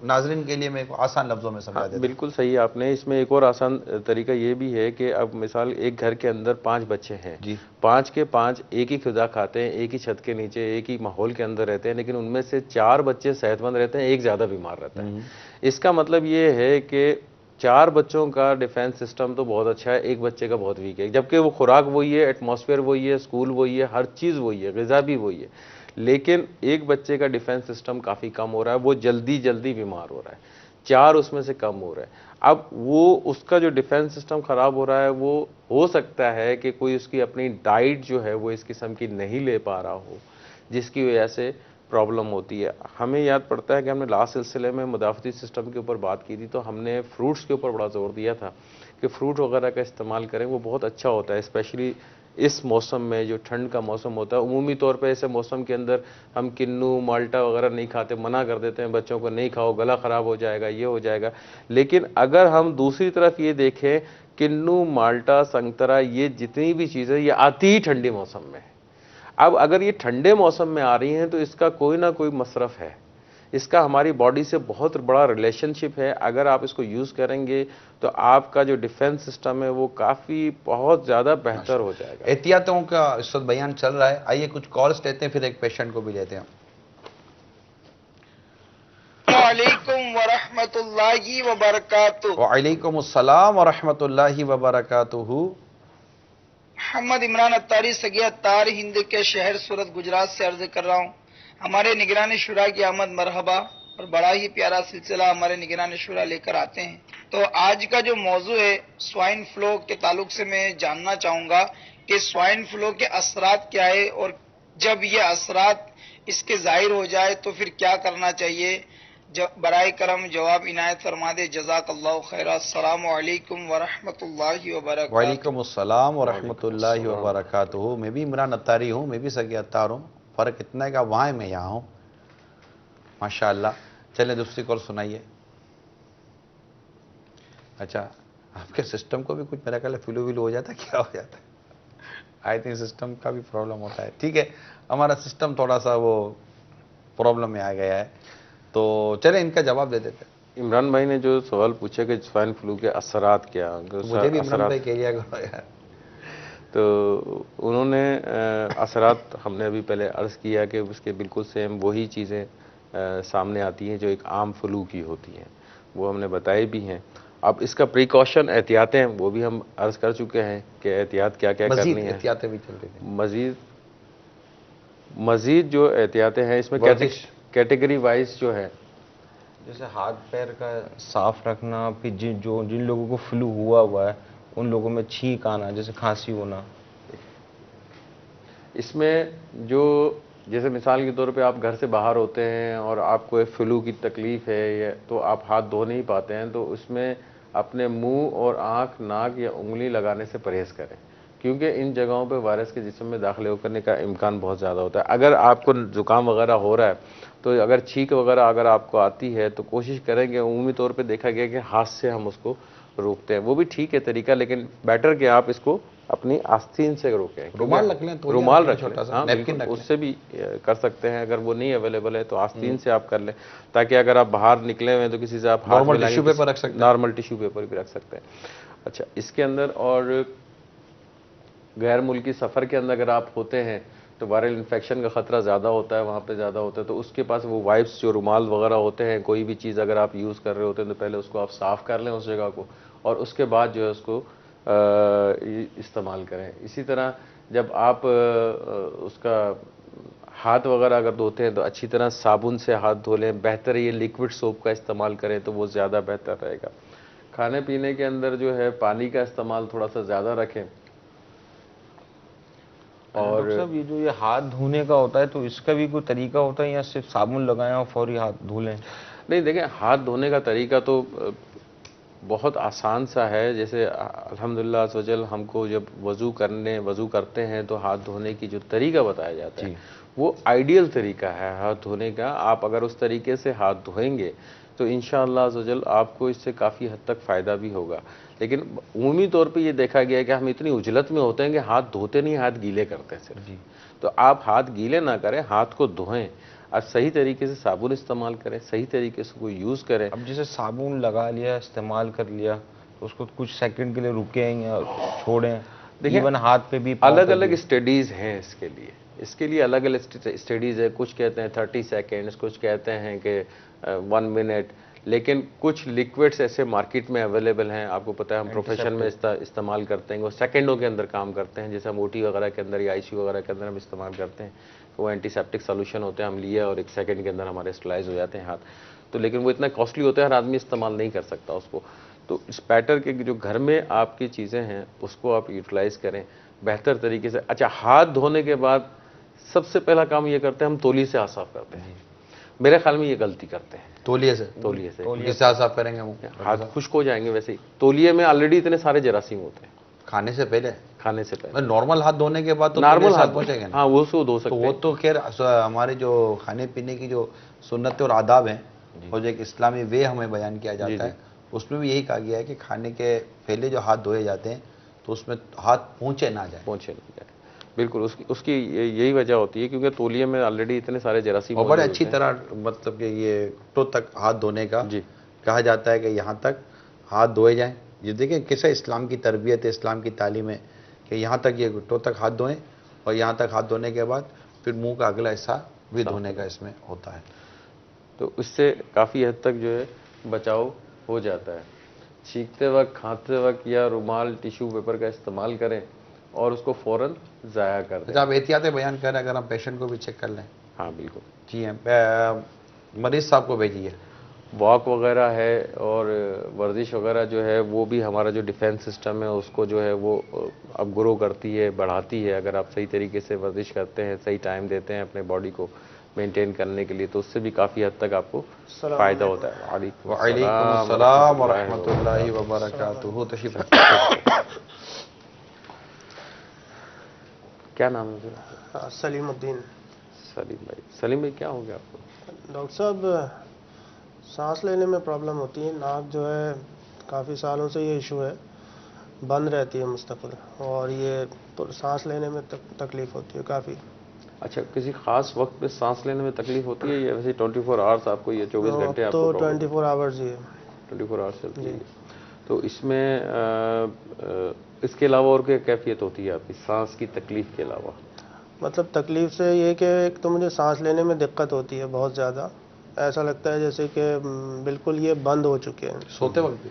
[SPEAKER 1] ناظرین کے لیے میں آسان لفظوں میں سمجھا دیتا ہوں.
[SPEAKER 2] بالکل صحیح آپ نے. اس میں ایک اور آسان طریقہ یہ بھی ہے کہ اب مثال ایک گھر کے اندر 5 بچے ہیں، 5 کے 5 ایک ہی غذا کھاتے ہیں، ایک ہی چھت کے نیچے ایک ہی ماحول کے اندر رہتے ہیں، لیکن ان میں سے 4 بچے صحت مند رہتے ہیں، ایک زیادہ بیمار رہتا ہے. اس کا مطلب یہ ہے کہ 4 بچوں کا ڈیفینس سسٹم تو بہت اچھا ہے، ایک بچے کا بہت ویک ہے. جبکہ وہ خوراک وہی ہے، ایٹماسفیئر وہی ہے، اسکول وہی ہے، ہر چیز وہی ہے، غذا بھی وہی ہے، لیکن ایک بچے کا ڈیفینس سسٹم کافی کم ہو رہا ہے، وہ جلدی بیمار ہو رہا ہے. 4 اس میں سے کم ہو رہا ہے. اب وہ اس کا جو ڈیفینس سسٹم خراب ہو رہا ہے وہ ہو سکتا ہے کہ کوئی اس کی اپنی ڈائٹ جو ہے وہ اس قسم کی نہیں لے پا رہا ہو، جس کی وجہ سے پرابلم ہوتی ہے. ہمیں یاد پڑتا ہے کہ ہم نے لاسٹ سلسلے میں مدافعتی سسٹم کے اوپر بات کی تھی تو ہم نے فروٹس کے اوپر بڑا زور دیا تھا کہ فروٹ وغیرہ کا استعمال کریں، وہ بہت اچھا ہوتا ہے. اسپیشلی اس موسم میں جو ٹھنڈ کا موسم ہوتا ہے، عمومی طور پہ ایسے موسم کے اندر ہم کنو مالٹا وغیرہ نہیں کھاتے، منع کر دیتے ہیں بچوں کو نہیں کھاؤ، گلا خراب ہو جائے گا، یہ ہو جائے گا. لیکن اگر ہم دوسری طرف یہ دیکھیں، کنو مالٹا سنگترا یہ جتنی بھی چیزیں یہ آتی ہی ٹھنڈی موسم میں ہے. اب اگر یہ ٹھنڈے موسم میں آ رہی ہیں تو اس کا کوئی نہ کوئی مصرف ہے، اس کا ہماری باڈی سے بہت بڑا ریلیشن شپ ہے. اگر آپ اس کو یوز کریں گے تو آپ کا جو ڈیفینس سسٹم ہے وہ کافی بہت زیادہ بہتر ہو جائے گا.
[SPEAKER 1] احتیاطوں کا اس وقت بیان چل رہا ہے. آئیے کچھ کالز لیتے ہیں، پھر ایک پیشنٹ کو بھی لیتے ہیں.
[SPEAKER 4] السلام علیکم ورحمۃ اللہ وبرکاتہ.
[SPEAKER 1] وعلیکم السلام ورحمۃ اللہ وبرکاتہ.
[SPEAKER 4] محمد عمران اتاری سگی اتار ہند کے شہر سورت گجرات سے عرض کر رہا ہوں. ہمارے نگران شورا کی آمد مرحبا، اور بڑا ہی پیارا سلسلہ ہمارے نگران شورا لے کر آتے ہیں. تو آج کا جو موضوع ہے سوائن فلو کے تعلق سے میں جاننا چاہوں گا کہ سوائن فلو کے اثرات کیا ہے، اور جب یہ اثرات اس کے ظاہر ہو جائے تو پھر کیا کرنا چاہیے. برائے کرم جواب عنایت فرما دے. جزاک اللہ خیر. السلام علیکم ورحمۃ اللہ وبرکاتہ.
[SPEAKER 1] وعلیکم السلام ورحمۃ اللہ وبرکاتہ. میں بھی عمران اتاری ہوں، میں بھی سگی اتار ہوں. فرق اتنا ہے کہ وہاں میں یہاں ہوں. ماشاءاللہ. چلیں دوسری کال سنائیے. اچھا آپ کے سسٹم کو بھی کچھ میرا خیال ہے فلو ولو ہو جاتا ہے، کیا ہو جاتا ہے؟ آئی تھنک سسٹم کا بھی پرابلم ہوتا ہے. ٹھیک ہے، ہمارا سسٹم تھوڑا سا وہ پرابلم میں آ گیا ہے، تو چلیں ان کا جواب دے دیتے ہیں.
[SPEAKER 2] عمران بھائی نے جو سوال پوچھا کہ سوائن فلو کے اثرات کیا،
[SPEAKER 1] مجھے بھی عمران بھائی کہہ دیا یار.
[SPEAKER 2] تو انہوں نے اثرات ہم نے ابھی پہلے عرض کیا کہ اس کے بالکل سیم وہی چیزیں سامنے آتی ہیں جو ایک عام فلو کی ہوتی ہیں، وہ ہم نے بتائی بھی ہیں. اب اس کا پریکاشن احتیاطیں وہ بھی ہم عرض کر چکے ہیں کہ احتیاط کیا کیا
[SPEAKER 1] مزید
[SPEAKER 2] کرنی ہے.
[SPEAKER 1] احتیاطیں بھی چل رہی تھیں.
[SPEAKER 2] مزید جو احتیاطیں ہیں اس میں کیٹیگری وائز جو ہے،
[SPEAKER 3] جیسے ہاتھ پیر کا صاف رکھنا، پھر جن لوگوں کو فلو ہوا ہے ان لوگوں میں چھینک آنا، جیسے کھانسی ہونا.
[SPEAKER 2] اس میں جو جیسے مثال کے طور پہ آپ گھر سے باہر ہوتے ہیں اور آپ کو فلو کی تکلیف ہے تو آپ ہاتھ دھو نہیں پاتے ہیں، تو اس میں اپنے منہ اور آنکھ، ناک یا انگلی لگانے سے پرہیز کریں، کیونکہ ان جگہوں پہ وائرس کے جسم میں داخلے کرنے کا امکان بہت زیادہ ہوتا ہے. اگر آپ کو زکام وغیرہ ہو رہا ہے تو اگر چھینک وغیرہ اگر آپ کو آتی ہے تو کوشش کریں کہ عمومی طور پہ دیکھا گیا کہ ہاتھ سے ہم اس کو روکتے ہیں. وہ بھی ٹھیک ہے طریقہ، لیکن بیٹر کہ آپ اس کو اپنی آستین سے روکیں.
[SPEAKER 1] رومال رکھ لیں،
[SPEAKER 2] رومال رکھ لیں،
[SPEAKER 1] چھوٹا سا
[SPEAKER 2] ہاں
[SPEAKER 1] نیپکن
[SPEAKER 2] بالکل،
[SPEAKER 1] رکھ
[SPEAKER 2] اس
[SPEAKER 1] لیں.
[SPEAKER 2] سے بھی کر سکتے ہیں. اگر وہ نہیں اویلیبل ہے تو آستین سے آپ کر لیں، تاکہ اگر آپ باہر نکلے ہوئے ہیں تو کسی سے آپ ہاتھ
[SPEAKER 1] نارمل ٹیشو پیپر رکھ سکتے ہیں.
[SPEAKER 2] نارمل ٹیشو پیپر بھی رکھ سکتے ہیں. اچھا، اس کے اندر اور غیر ملکی سفر کے اندر اگر آپ ہوتے ہیں تو وائرل انفیکشن کا خطرہ زیادہ ہوتا ہے، وہاں پہ زیادہ ہوتا ہے، تو اس کے پاس وہ وائپس جو رومال وغیرہ ہوتے ہیں، کوئی بھی چیز اگر آپ یوز کر رہے ہوتے ہیں تو پہلے اس کو آپ صاف کر لیں اس جگہ کو، اور اس کے بعد جو ہے اس کو استعمال کریں. اسی طرح جب آپ اس کا ہاتھ وغیرہ اگر دھوتے ہیں تو اچھی طرح صابن سے ہاتھ دھو لیں. بہتر ہے یہ لیکوڈ سوپ کا استعمال کریں تو وہ زیادہ بہتر رہے گا. کھانے پینے کے اندر جو ہے پانی کا استعمال تھوڑا سا زیادہ رکھیں. اور
[SPEAKER 3] ڈاکٹر صاحب، یہ جو یہ ہاتھ دھونے کا ہوتا ہے تو اس کا بھی کوئی طریقہ ہوتا ہے یا صرف صابن لگائیں اور فوری ہاتھ دھو لیں؟
[SPEAKER 2] نہیں، دیکھیں ہاتھ دھونے کا طریقہ تو بہت آسان سا ہے. جیسے الحمدللہ عز و جل ہم کو جب وضو کرتے ہیں تو ہاتھ دھونے کی جو طریقہ بتایا جاتا ہے وہ آئیڈیل طریقہ ہے ہاتھ دھونے کا. آپ اگر اس طریقے سے ہاتھ دھوئیں گے تو انشاءاللہ عز و جل آپ کو اس سے کافی حد تک فائدہ بھی ہوگا. لیکن عمومی طور پہ یہ دیکھا گیا ہے کہ ہم اتنی عجلت میں ہوتے ہیں کہ ہاتھ دھوتے نہیں، ہاتھ گیلے کرتے ہیں صرف. تو آپ ہاتھ گیلے نہ کریں، ہاتھ کو دھوئیں، اور صحیح طریقے سے صابن استعمال کریں، صحیح طریقے سے کوئی یوز کریں.
[SPEAKER 3] اب جیسے صابن لگا لیا، استعمال کر لیا، تو اس کو کچھ سیکنڈ کے لیے رکیں یا چھوڑیں. ایون ہاتھ پہ بھی
[SPEAKER 2] الگ الگ اسٹڈیز ہیں اس کے لیے الگ الگ اسٹڈیز ہے. کچھ کہتے ہیں 30 سیکنڈز، کچھ کہتے ہیں کہ 1 منٹ. لیکن کچھ لیکوڈز ایسے مارکیٹ میں اویلیبل ہیں، آپ کو پتہ ہے ہم پروفیشن میں استعمال کرتے ہیں، وہ سیکنڈوں کے اندر کام کرتے ہیں. جیسے ہم او ٹی وغیرہ کے اندر یا آئی سی یو وغیرہ کے اندر ہم استعمال کرتے ہیں، وہ اینٹی سیپٹک سولوشن ہوتے ہیں، ہم لیے اور 1 سیکنڈ کے اندر ہمارے اسٹرلائز ہو جاتے ہیں ہاتھ. تو لیکن وہ اتنا کاسٹلی ہوتا ہے، ہر آدمی استعمال نہیں کر سکتا اس کو. تو اس بیٹر کے جو گھر میں آپ کی چیزیں ہیں اس کو آپ یوٹیلائز کریں بہتر طریقے سے. اچھا، ہاتھ دھونے کے بعد سب سے پہلا کام یہ کرتے ہیں ہم تولیے سے ہاتھ صاف کرتے ہیں. میرے خیال میں یہ غلطی کرتے ہیں.
[SPEAKER 1] تولیے سے کس سے صاف کریں گے؟
[SPEAKER 2] ہاتھ خشک ہو جائیں گے. ویسے ہی تولیے میں آلریڈی اتنے سارے جراثیم ہوتے ہیں.
[SPEAKER 1] کھانے سے پہلے
[SPEAKER 2] نارمل
[SPEAKER 1] ہاتھ دھونے کے بعد تو
[SPEAKER 2] نارمل
[SPEAKER 1] ہاتھ
[SPEAKER 2] ہاتھ
[SPEAKER 1] پہنچے گا.
[SPEAKER 2] ہاں، وہ سو دھو سکتے ہیں.
[SPEAKER 1] وہ تو خیر ہمارے جو کھانے پینے کی جو سنتیں اور آداب ہیں اور جو ایک اسلامی وے ہمیں بیان کیا جاتا ہے اس میں بھی یہی کہا گیا ہے کہ کھانے کے پہلے جو ہاتھ دھوئے جاتے ہیں تو اس میں ہاتھ پہنچے نہ جائے.
[SPEAKER 2] بالکل، اس کی یہی وجہ ہوتی ہے کیونکہ تولیے میں آلریڈی اتنے سارے جراثیم
[SPEAKER 1] اور بڑے اچھی طرح مطلب کہ یہ گھٹنوں تک ہاتھ دھونے کا کہا جاتا ہے کہ یہاں تک ہاتھ دھوئے جائیں. یہ دیکھیں کیسا اسلام کی تربیت ہے، اسلام کی تعلیم ہے کہ یہاں تک یہ گھٹنوں تک ہاتھ دھوئیں اور یہاں تک ہاتھ دھونے کے بعد پھر منہ کا اگلا حصہ بھی دھونے کا اس میں ہوتا ہے.
[SPEAKER 2] تو اس سے کافی حد تک جو ہے بچاؤ ہو جاتا ہے. چھینکتے وقت، کھانستے وقت یا رومال ٹیشو پیپر کا استعمال کریں اور اس کو فوراً ضائع کر دیں.
[SPEAKER 1] آپ احتیاطیں بیان کریں اگر ہم پیشنٹ کو بھی چیک کر لیں.
[SPEAKER 2] ہاں بالکل.
[SPEAKER 1] جی مریض صاحب کو بھیجیے.
[SPEAKER 2] واک وغیرہ ہے اور ورزش وغیرہ جو ہے وہ بھی ہمارا جو ڈیفینس سسٹم ہے اس کو جو ہے وہ اب گرو کرتی ہے، بڑھاتی ہے. اگر آپ صحیح طریقے سے ورزش کرتے ہیں، صحیح ٹائم دیتے ہیں اپنے باڈی کو مینٹین کرنے کے لیے، تو اس سے بھی کافی حد تک آپ کو فائدہ ہوتا ہے.
[SPEAKER 1] وعلیکم السلام ورحمۃ اللہ وبرکاتہ. تشریف رکھیں.
[SPEAKER 2] کیا نام ہے؟
[SPEAKER 5] سلیم الدین.
[SPEAKER 2] سلیم بھائی کیا ہو گیا آپ کو؟
[SPEAKER 5] ڈاکٹر صاحب، سانس لینے میں پرابلم ہوتی ہے. ناک جو ہے کافی سالوں سے یہ ایشو ہے، بند رہتی ہے مستقل، اور یہ سانس لینے میں تکلیف ہوتی ہے کافی.
[SPEAKER 2] اچھا، کسی خاص وقت پہ سانس لینے میں تکلیف ہوتی ہے یا ویسے 24 آورس آپ کو، یہ 24 گھنٹے آپ کو؟
[SPEAKER 5] تو 24 آورز ہی ہے.
[SPEAKER 2] 24 آورس چلتی ہے. تو اس میں اس کے علاوہ اور کیا کیفیت ہوتی ہے آپ کی سانس کی تکلیف کے علاوہ؟
[SPEAKER 5] مطلب تکلیف سے یہ کہ ایک تو مجھے سانس لینے میں دقت ہوتی ہے بہت زیادہ. ایسا لگتا ہے جیسے کہ بالکل یہ بند ہو چکے ہیں.
[SPEAKER 1] سوتے وقت بھی؟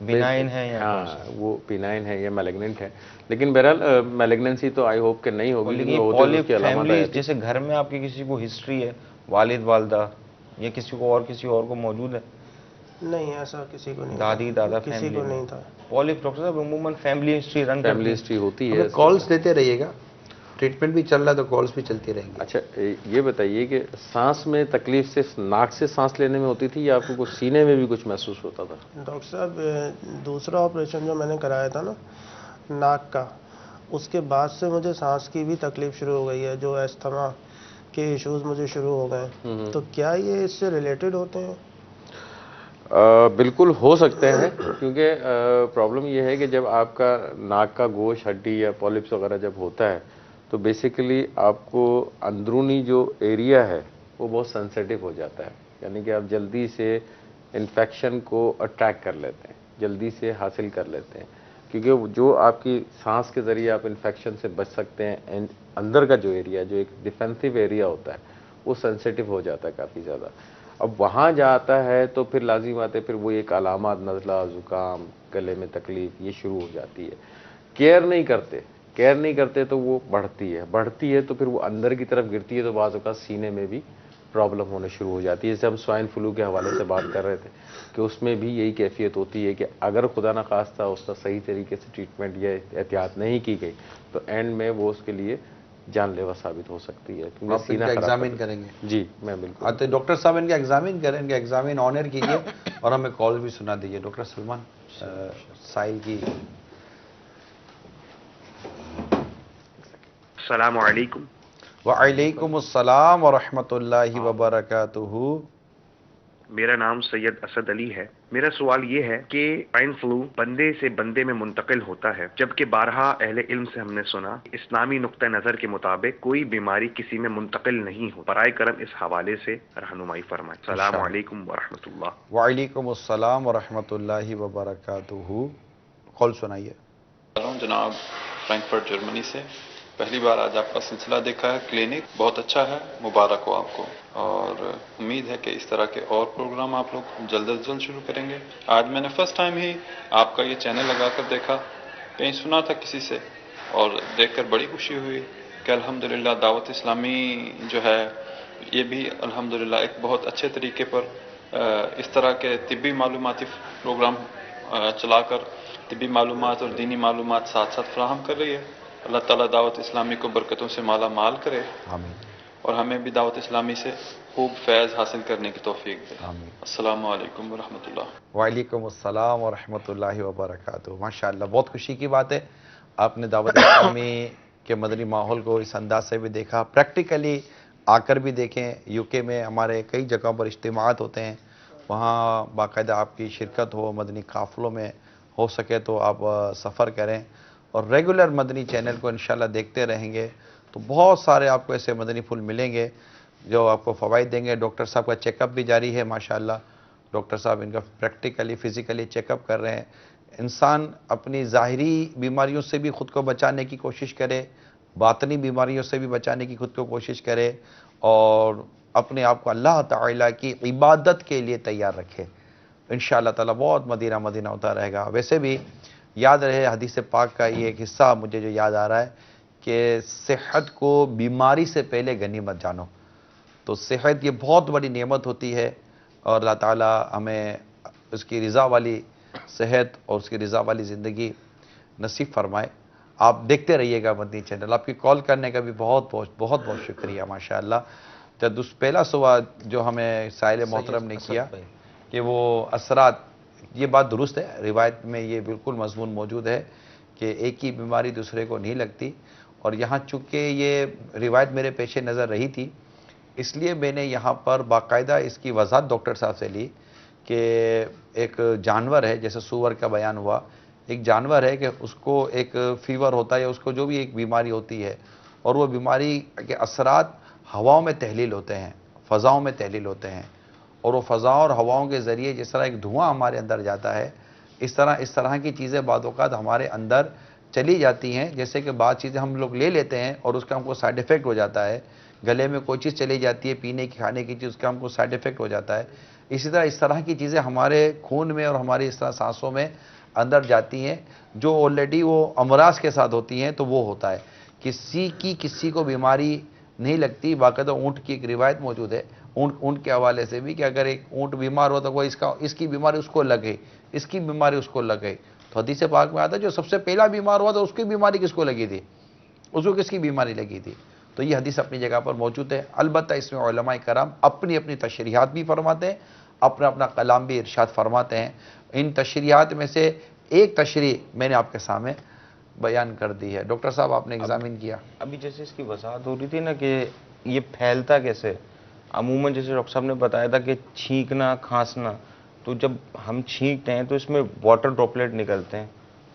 [SPEAKER 3] بینائن ہے یا
[SPEAKER 2] ہاں وہ بینائن ہے یا میلیگننٹ ہے، لیکن بہرحال میلیگننسی تو آئی ہوپ کہ نہیں ہوگی،
[SPEAKER 3] لیکن
[SPEAKER 2] کیونکہ
[SPEAKER 3] یہ
[SPEAKER 2] ہوتے تو اس
[SPEAKER 3] پولیپ
[SPEAKER 2] کی علامات آ
[SPEAKER 3] فیملی
[SPEAKER 2] جاتی۔
[SPEAKER 3] جیسے گھر میں آپ کی کسی کو ہسٹری ہے، والد والدہ یا کسی کو اور کسی اور کو موجود ہے،
[SPEAKER 5] نہیں ایسا کسی کو نہیں
[SPEAKER 3] دادی
[SPEAKER 5] تھا،
[SPEAKER 3] دادا
[SPEAKER 5] کسی
[SPEAKER 3] فیملی
[SPEAKER 5] کو
[SPEAKER 3] میں
[SPEAKER 5] نہیں تھا۔
[SPEAKER 3] پولیپ ڈاکٹر صاحب عموماً فیملی ہسٹری رن کرتی
[SPEAKER 2] فیملی
[SPEAKER 3] ہے؟
[SPEAKER 2] ہسٹری ہوتی ہے
[SPEAKER 1] ہمیں
[SPEAKER 2] اس کے
[SPEAKER 1] کالز
[SPEAKER 2] ساتھ۔
[SPEAKER 1] دیتے رہیے گا، ٹریٹمنٹ بھی چل رہا ہے تو کالز بھی چلتی رہیں گی۔
[SPEAKER 2] اچھا یہ بتائیے کہ سانس میں تکلیف صرف ناک سے سانس لینے میں ہوتی تھی یا آپ کو کچھ سینے میں بھی کچھ محسوس ہوتا تھا؟
[SPEAKER 5] ڈاکٹر صاحب دوسرا آپریشن جو میں نے کرایا تھا نا ناک کا، اس کے بعد سے مجھے سانس کی بھی تکلیف شروع ہو گئی ہے، جو استھما کے ایشوز مجھے شروع ہو گئے ہیں، تو کیا یہ اس سے ریلیٹڈ ہوتے ہیں؟
[SPEAKER 2] بالکل ہو سکتے ہیں، کیونکہ پرابلم یہ ہے کہ جب آپ کا ناک کا گوشت ہڈی یا پولیپس وغیرہ جب ہوتا ہے تو بیسیکلی آپ کو اندرونی جو ایریا ہے وہ بہت سینسیٹیو ہو جاتا ہے، یعنی کہ آپ جلدی سے انفیکشن کو اٹریکٹ کر لیتے ہیں، جلدی سے حاصل کر لیتے ہیں، کیونکہ جو آپ کی سانس کے ذریعے آپ انفیکشن سے بچ سکتے ہیں، اندر کا جو ایریا جو ایک ڈیفینسو ایریا ہوتا ہے وہ سینسیٹیو ہو جاتا ہے کافی زیادہ۔ اب وہاں جاتا ہے تو پھر لازمی بات ہے، پھر وہ ایک علامات نزلہ، زکام، گلے میں تکلیف یہ شروع ہو جاتی ہے۔ کیئر نہیں کرتے تو وہ بڑھتی ہے تو پھر وہ اندر کی طرف گرتی ہے، تو بعض اوقات سینے میں بھی پرابلم ہونا شروع ہو جاتی ہے۔ جیسے ہم سوائن فلو کے حوالے سے بات کر رہے تھے کہ اس میں بھی یہی کیفیت ہوتی ہے کہ اگر خدا نخواستہ اس کا صحیح طریقے سے ٹریٹمنٹ یا احتیاط نہیں کی گئی تو اینڈ میں وہ اس کے لیے جان لیوا ثابت ہو سکتی ہے، کیونکہ
[SPEAKER 1] آپ ان
[SPEAKER 2] سینہ
[SPEAKER 1] کا
[SPEAKER 2] خراب
[SPEAKER 1] ایگزامن
[SPEAKER 2] کر
[SPEAKER 1] کریں گے؟
[SPEAKER 2] جی میں بالکل۔
[SPEAKER 1] آتے ڈاکٹر صاحب ان کا ایگزامن کریں، ان کا ایگزامن آنر کیجئے اور ہمیں کال بھی سنا دیجئے۔ ڈاکٹر سلمان سائل کی۔
[SPEAKER 6] السلام علیکم۔
[SPEAKER 1] وعلیکم السلام ورحمۃ اللہ وبرکاتہ۔
[SPEAKER 6] میرا نام سید اسد علی ہے۔ میرا سوال یہ ہے کہ سوائن فلو بندے سے بندے میں منتقل ہوتا ہے، جبکہ بارہا اہل علم سے ہم نے سنا اسلامی نقطہ نظر کے مطابق کوئی بیماری کسی میں منتقل نہیں ہو۔ برائے کرم اس حوالے سے رہنمائی فرمائیں۔ السلام علیکم ورحمۃ اللہ۔
[SPEAKER 1] وعلیکم السلام ورحمۃ اللہ وبرکاتہ۔ کال سنائیے۔
[SPEAKER 7] جناب فرینکفرٹ جرمنی سے پہلی بار آج آپ کا سلسلہ دیکھا ہے، کلینک بہت اچھا ہے، مبارک ہو آپ کو، اور امید ہے کہ اس طرح کے اور پروگرام آپ لوگ جلد از جلد شروع کریں گے۔ آج میں نے فرسٹ ٹائم ہی آپ کا یہ چینل لگا کر دیکھا، کہیں سنا تھا کسی سے، اور دیکھ کر بڑی خوشی ہوئی کہ الحمدللہ دعوت اسلامی جو ہے یہ بھی الحمدللہ ایک بہت اچھے طریقے پر اس طرح کے طبی معلوماتی پروگرام چلا کر طبی معلومات اور دینی معلومات ساتھ ساتھ فراہم کر رہی ہے۔ اللہ تعالیٰ دعوت اسلامی کو برکتوں سے مالا مال کرے،
[SPEAKER 1] آمین
[SPEAKER 7] اور ہمیں بھی دعوت اسلامی سے خوب فیض حاصل کرنے کی توفیق دے۔
[SPEAKER 1] آمین۔
[SPEAKER 7] السلام علیکم ورحمۃ اللہ۔
[SPEAKER 1] وعلیکم السلام ورحمۃ اللہ وبرکاتہ۔ ماشاءاللہ بہت خوشی کی بات ہے، آپ نے دعوت اسلامی کے مدنی ماحول کو اس انداز سے بھی دیکھا، پریکٹیکلی آ کر بھی دیکھیں۔ یو کے میں ہمارے کئی جگہوں پر اجتماعات ہوتے ہیں، وہاں باقاعدہ آپ کی شرکت ہو، مدنی قافلوں میں ہو سکے تو آپ سفر کریں، اور ریگولر مدنی چینل کو انشاءاللہ دیکھتے رہیں گے تو بہت سارے آپ کو ایسے مدنی پھول ملیں گے جو آپ کو فوائد دیں گے۔ ڈاکٹر صاحب کا چیک اپ بھی جاری ہے ماشاءاللہ، ڈاکٹر صاحب ان کا پریکٹیکلی فزیکلی چیک اپ کر رہے ہیں۔ انسان اپنی ظاہری بیماریوں سے بھی خود کو بچانے کی کوشش کرے، باطنی بیماریوں سے بھی بچانے کی خود کو کوشش کرے، اور اپنے آپ کو اللہ تعالیٰ کی عبادت کے لیے تیار رکھے۔ انشاءاللہ تعالیٰ بہت مدینہ مدینہ ہوتا رہے گا۔ ویسے بھی یاد رہے حدیث پاک کا یہ ایک حصہ مجھے جو یاد آ رہا ہے کہ صحت کو بیماری سے پہلے غنیمت جانو۔ تو صحت یہ بہت بڑی نعمت ہوتی ہے، اور اللہ تعالیٰ ہمیں اس کی رضا والی صحت اور اس کی رضا والی زندگی نصیب فرمائے۔ آپ دیکھتے رہیے گا مدنی چینل۔ آپ کی کال کرنے کا بھی بہت بہت شکریہ ماشاءاللہ۔ جب پہلا سوال جو ہمیں سائل محترم نے کیا کہ وہ اثرات، یہ بات درست ہے، روایت میں یہ بالکل مضمون موجود ہے کہ ایک ہی بیماری دوسرے کو نہیں لگتی، اور یہاں چونکہ یہ روایت میرے پیش نظر رہی تھی اس لیے میں نے یہاں پر باقاعدہ اس کی وضاحت ڈاکٹر صاحب سے لی کہ ایک جانور ہے، جیسے سور کا بیان ہوا، ایک جانور ہے کہ اس کو ایک فیور ہوتا ہے، اس کو جو بھی ایک بیماری ہوتی ہے، اور وہ بیماری کے اثرات ہواؤں میں تحلیل ہوتے ہیں، فضاؤں میں تحلیل ہوتے ہیں، اور وہ فضاؤں اور ہواؤں کے ذریعے جس طرح ایک دھواں ہمارے اندر جاتا ہے، اس طرح کی چیزیں بعض اوقات ہمارے اندر چلی جاتی ہیں، جیسے کہ بعض چیزیں ہم لوگ لے لیتے ہیں اور اس کا ہم کو سائیڈ ایفیکٹ ہو جاتا ہے۔ گلے میں کوئی چیز چلی جاتی ہے، پینے کی کھانے کی چیز، اس کا ہم کو سائیڈ ایفیکٹ ہو جاتا ہے۔ اسی طرح اس طرح کی چیزیں ہمارے خون میں اور ہماری اس طرح سانسوں میں اندر جاتی ہیں جو آلریڈی وہ امراض کے ساتھ ہوتی ہیں، تو وہ ہوتا ہے۔ کسی کو بیماری نہیں لگتی، باقاعدہ اونٹ کی ایک روایت موجود ہے اونٹ کے حوالے سے بھی، کہ اگر ایک اونٹ بیمار ہو تو وہ اس کی بیماری اس کو لگے، اس کی بیماری اس کو لگے، تو حدیث پاک میں آتا ہے جو سب سے پہلا بیمار ہوا تو اس کی بیماری کس کو لگی تھی، اس کو کس کی بیماری لگی تھی۔ تو یہ حدیث اپنی جگہ پر موجود ہے، البتہ اس میں علماء کرام اپنی اپنی تشریحات بھی فرماتے ہیں، اپنا اپنا کلام بھی ارشاد فرماتے ہیں۔ ان تشریحات میں سے ایک تشریح میں نے آپ کے سامنے بیان کر دی ہے۔ ڈاکٹر صاحب آپ نے ایگزامن کیا؟
[SPEAKER 3] ابھی جیسے اس کی وضاحت ہو رہی تھی نا کہ یہ پھیلتا کیسے، عموماً جیسے ڈاکٹر صاحب نے بتایا تھا کہ چھینکنا کھانسنا، تو جب ہم چھینکتے ہیں تو اس میں واٹر ڈراپلیٹ نکلتے ہیں،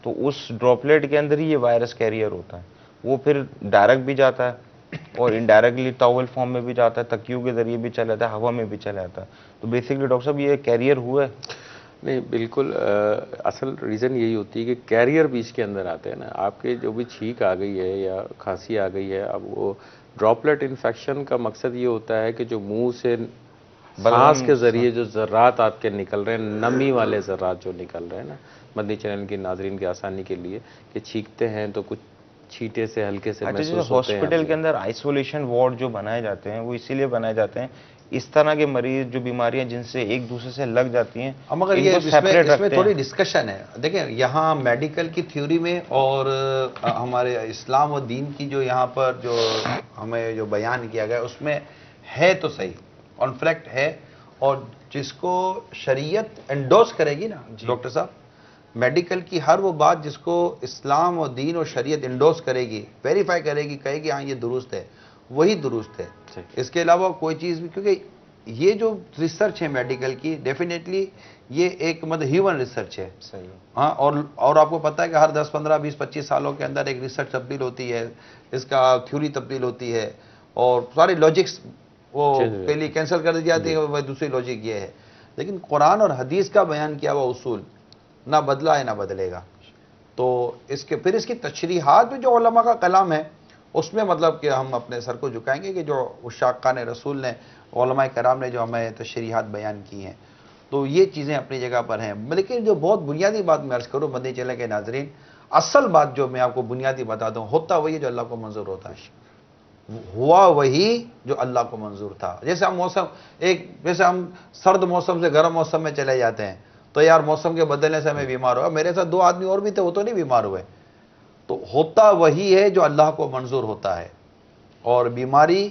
[SPEAKER 3] تو اس ڈراپلیٹ کے اندر ہی یہ وائرس کیریئر ہوتا ہے، وہ پھر ڈائریکٹ بھی جاتا ہے اور انڈائریکٹلی ٹاول فارم میں بھی جاتا ہے، تکیوں کے ذریعے بھی چلا جاتا ہے، ہوا میں بھی چلا جاتا ہے۔ تو بیسکلی ڈاکٹر صاحب یہ کیریئر ہوا ہے؟
[SPEAKER 2] نہیں، بالکل اصل ریزن یہی ہوتی ہے کہ کیریئر بھی اس کے اندر آتے ہیں نا۔ آپ کے جو بھی چھینک آ گئی ہے یا کھانسی آ گئی ہے، اب وہ ڈراپلیٹ انفیکشن کا مقصد یہ ہوتا ہے کہ جو منہ سے سانس کے ذریعے جو ذرات آپ کے نکل رہے ہیں، نمی والے ذرات جو نکل رہے ہیں نا، مدنی چینل کی ناظرین کی آسانی کے لیے کہ چھینکتے ہیں تو کچھ چھینٹے سے ہلکے سے محسوس ہوتے ہیں۔
[SPEAKER 3] ہاسپٹل کے اندر آئسولیشن وارڈ جو بنائے جاتے ہیں وہ اسی لیے بنائے جاتے ہیں اس طرح کے مریض جو بیماریاں جن سے ایک دوسرے سے لگ جاتی ہیں،
[SPEAKER 1] مگر یہ اس میں تھوڑی ڈسکشن ہے۔ دیکھیں یہاں میڈیکل کی تھیوری میں اور ہمارے اسلام و دین کی جو یہاں پر جو ہمیں جو بیان کیا گیا اس میں ہے تو صحیح، کانفلکٹ ہے، اور جس کو شریعت انڈورس کرے گی نا ڈاکٹر صاحب، میڈیکل کی ہر وہ بات جس کو اسلام و دین اور شریعت انڈورس کرے گی، ویریفائی کرے گی، کہے گی ہاں یہ درست ہے، وہی درست ہے۔ اس کے علاوہ کوئی چیز بھی، کیونکہ یہ جو ریسرچ ہے میڈیکل کی، ڈیفینیٹلی یہ ایک ہیومن ریسرچ ہے۔
[SPEAKER 3] صحیح۔
[SPEAKER 1] ہاں، اور آپ کو پتہ ہے کہ ہر 10 15 20 25 سالوں کے اندر ایک ریسرچ تبدیل ہوتی ہے، اس کا تھیوری تبدیل ہوتی ہے، اور ساری لاجکس وہ پہلی کینسل کر دی جاتی ہے، وہ دوسری لاجک یہ ہے۔ لیکن قرآن اور حدیث کا بیان کیا ہوا اصول نہ بدلا ہے نہ بدلے گا۔ تو پھر اس کی تشریحات بھی جو علماء کا کلام ہے اس میں مطلب کہ ہم اپنے سر کو جھکائیں گے کہ جو عشاقان رسول نے، علماء کرام نے جو ہمیں تشریحات بیان کی ہیں، تو یہ چیزیں اپنی جگہ پر ہیں۔ لیکن جو بہت بنیادی بات میں عرض کروں مدنی چینل کے ناظرین، اصل بات جو میں آپ کو بنیادی بتا دوں، ہوتا وہی جو اللہ کو منظور ہوتا ہے، ہوا وہی جو اللہ کو منظور تھا۔ جیسے ہم سرد موسم سے گرم موسم میں چلے جاتے ہیں، تو یار موسم کے بدلنے سے ہمیں بیمار ہوا، میرے ساتھ 2 آدمی اور بھی تھے، وہ تو نہیں بیمار ہوئے۔ تو ہوتا وہی ہے جو اللہ کو منظور ہوتا ہے، اور بیماری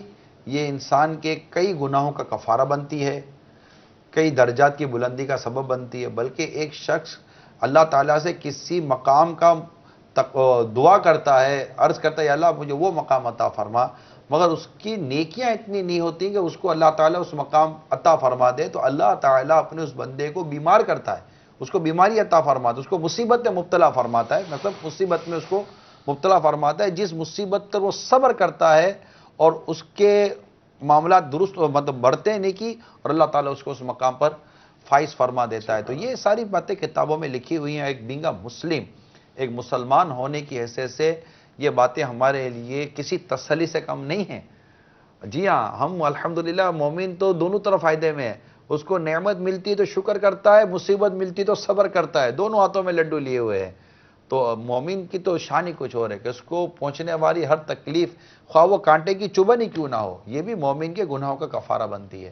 [SPEAKER 1] یہ انسان کے کئی گناہوں کا کفارہ بنتی ہے، کئی درجات کی بلندی کا سبب بنتی ہے، بلکہ ایک شخص اللہ تعالیٰ سے کسی مقام کا دعا کرتا ہے، عرض کرتا ہے یا اللہ مجھے وہ مقام عطا فرما، مگر اس کی نیکیاں اتنی نہیں ہوتی کہ اس کو اللہ تعالیٰ اس مقام عطا فرما دے، تو اللہ تعالیٰ اپنے اس بندے کو بیمار کرتا ہے، اس کو بیماری عطا فرماتا ہے، اس کو مصیبت میں مبتلا فرماتا ہے، مطلب مصیبت میں اس کو مبتلا فرماتا ہے، جس مصیبت پر وہ صبر کرتا ہے اور اس کے معاملات درست مطلب بڑھتے نہیں کی، اور اللہ تعالیٰ اس کو اس مقام پر فائز فرما دیتا ہے۔ تو یہ ساری باتیں کتابوں میں لکھی ہوئی ہیں۔ ایک بینگا مسلم، ایک مسلمان ہونے کی حیثیت سے یہ باتیں ہمارے لیے کسی تسلی سے کم نہیں ہیں۔ جی ہاں، ہم الحمدللہ مومن تو دونوں طرف فائدے میں ہے، اس کو نعمت ملتی ہے تو شکر کرتا ہے، مصیبت ملتی تو صبر کرتا ہے، دونوں ہاتھوں میں لڈو لیے ہوئے ہیں۔ تو مومن کی تو شان ہی کچھ اور ہے کہ اس کو پہنچنے والی ہر تکلیف، خواہ وہ کانٹے کی چبھن ہی کیوں نہ ہو، یہ بھی مومن کے گناہوں کا کفارہ بنتی ہے۔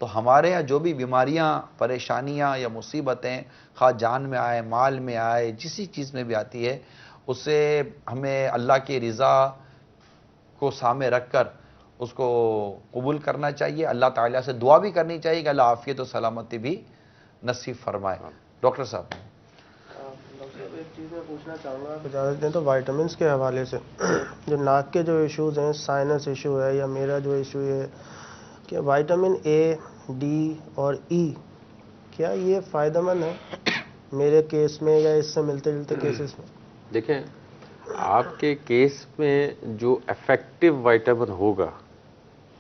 [SPEAKER 1] تو ہمارے ہاں جو بھی بیماریاں، پریشانیاں یا مصیبتیں، خواہ جان میں آئے، مال میں آئے، جسی چیز میں بھی آتی ہے، اسے ہمیں اللہ کی رضا کو سامنے رکھ کر اس کو قبول کرنا چاہیے، اللہ تعالیٰ سے دعا بھی کرنی چاہیے کہ اللہ عافیت و سلامتی بھی نصیب فرمائے۔ ڈاکٹر صاحب
[SPEAKER 5] ایک چیز میں پوچھنا چاہوں گا، اجازت دیں تو وائٹامنس کے حوالے سے جو ناک کے جو ایشوز ہیں، سائنس ایشو ہے یا میرا جو ایشو ہے کہ وائٹامن اے، ڈی اور ای کیا یہ فائدہ مند ہے میرے کیس میں یا اس سے ملتے جلتے کیسز میں؟
[SPEAKER 2] دیکھیں، آپ کے کیس میں جو افیکٹو وائٹامن ہوگا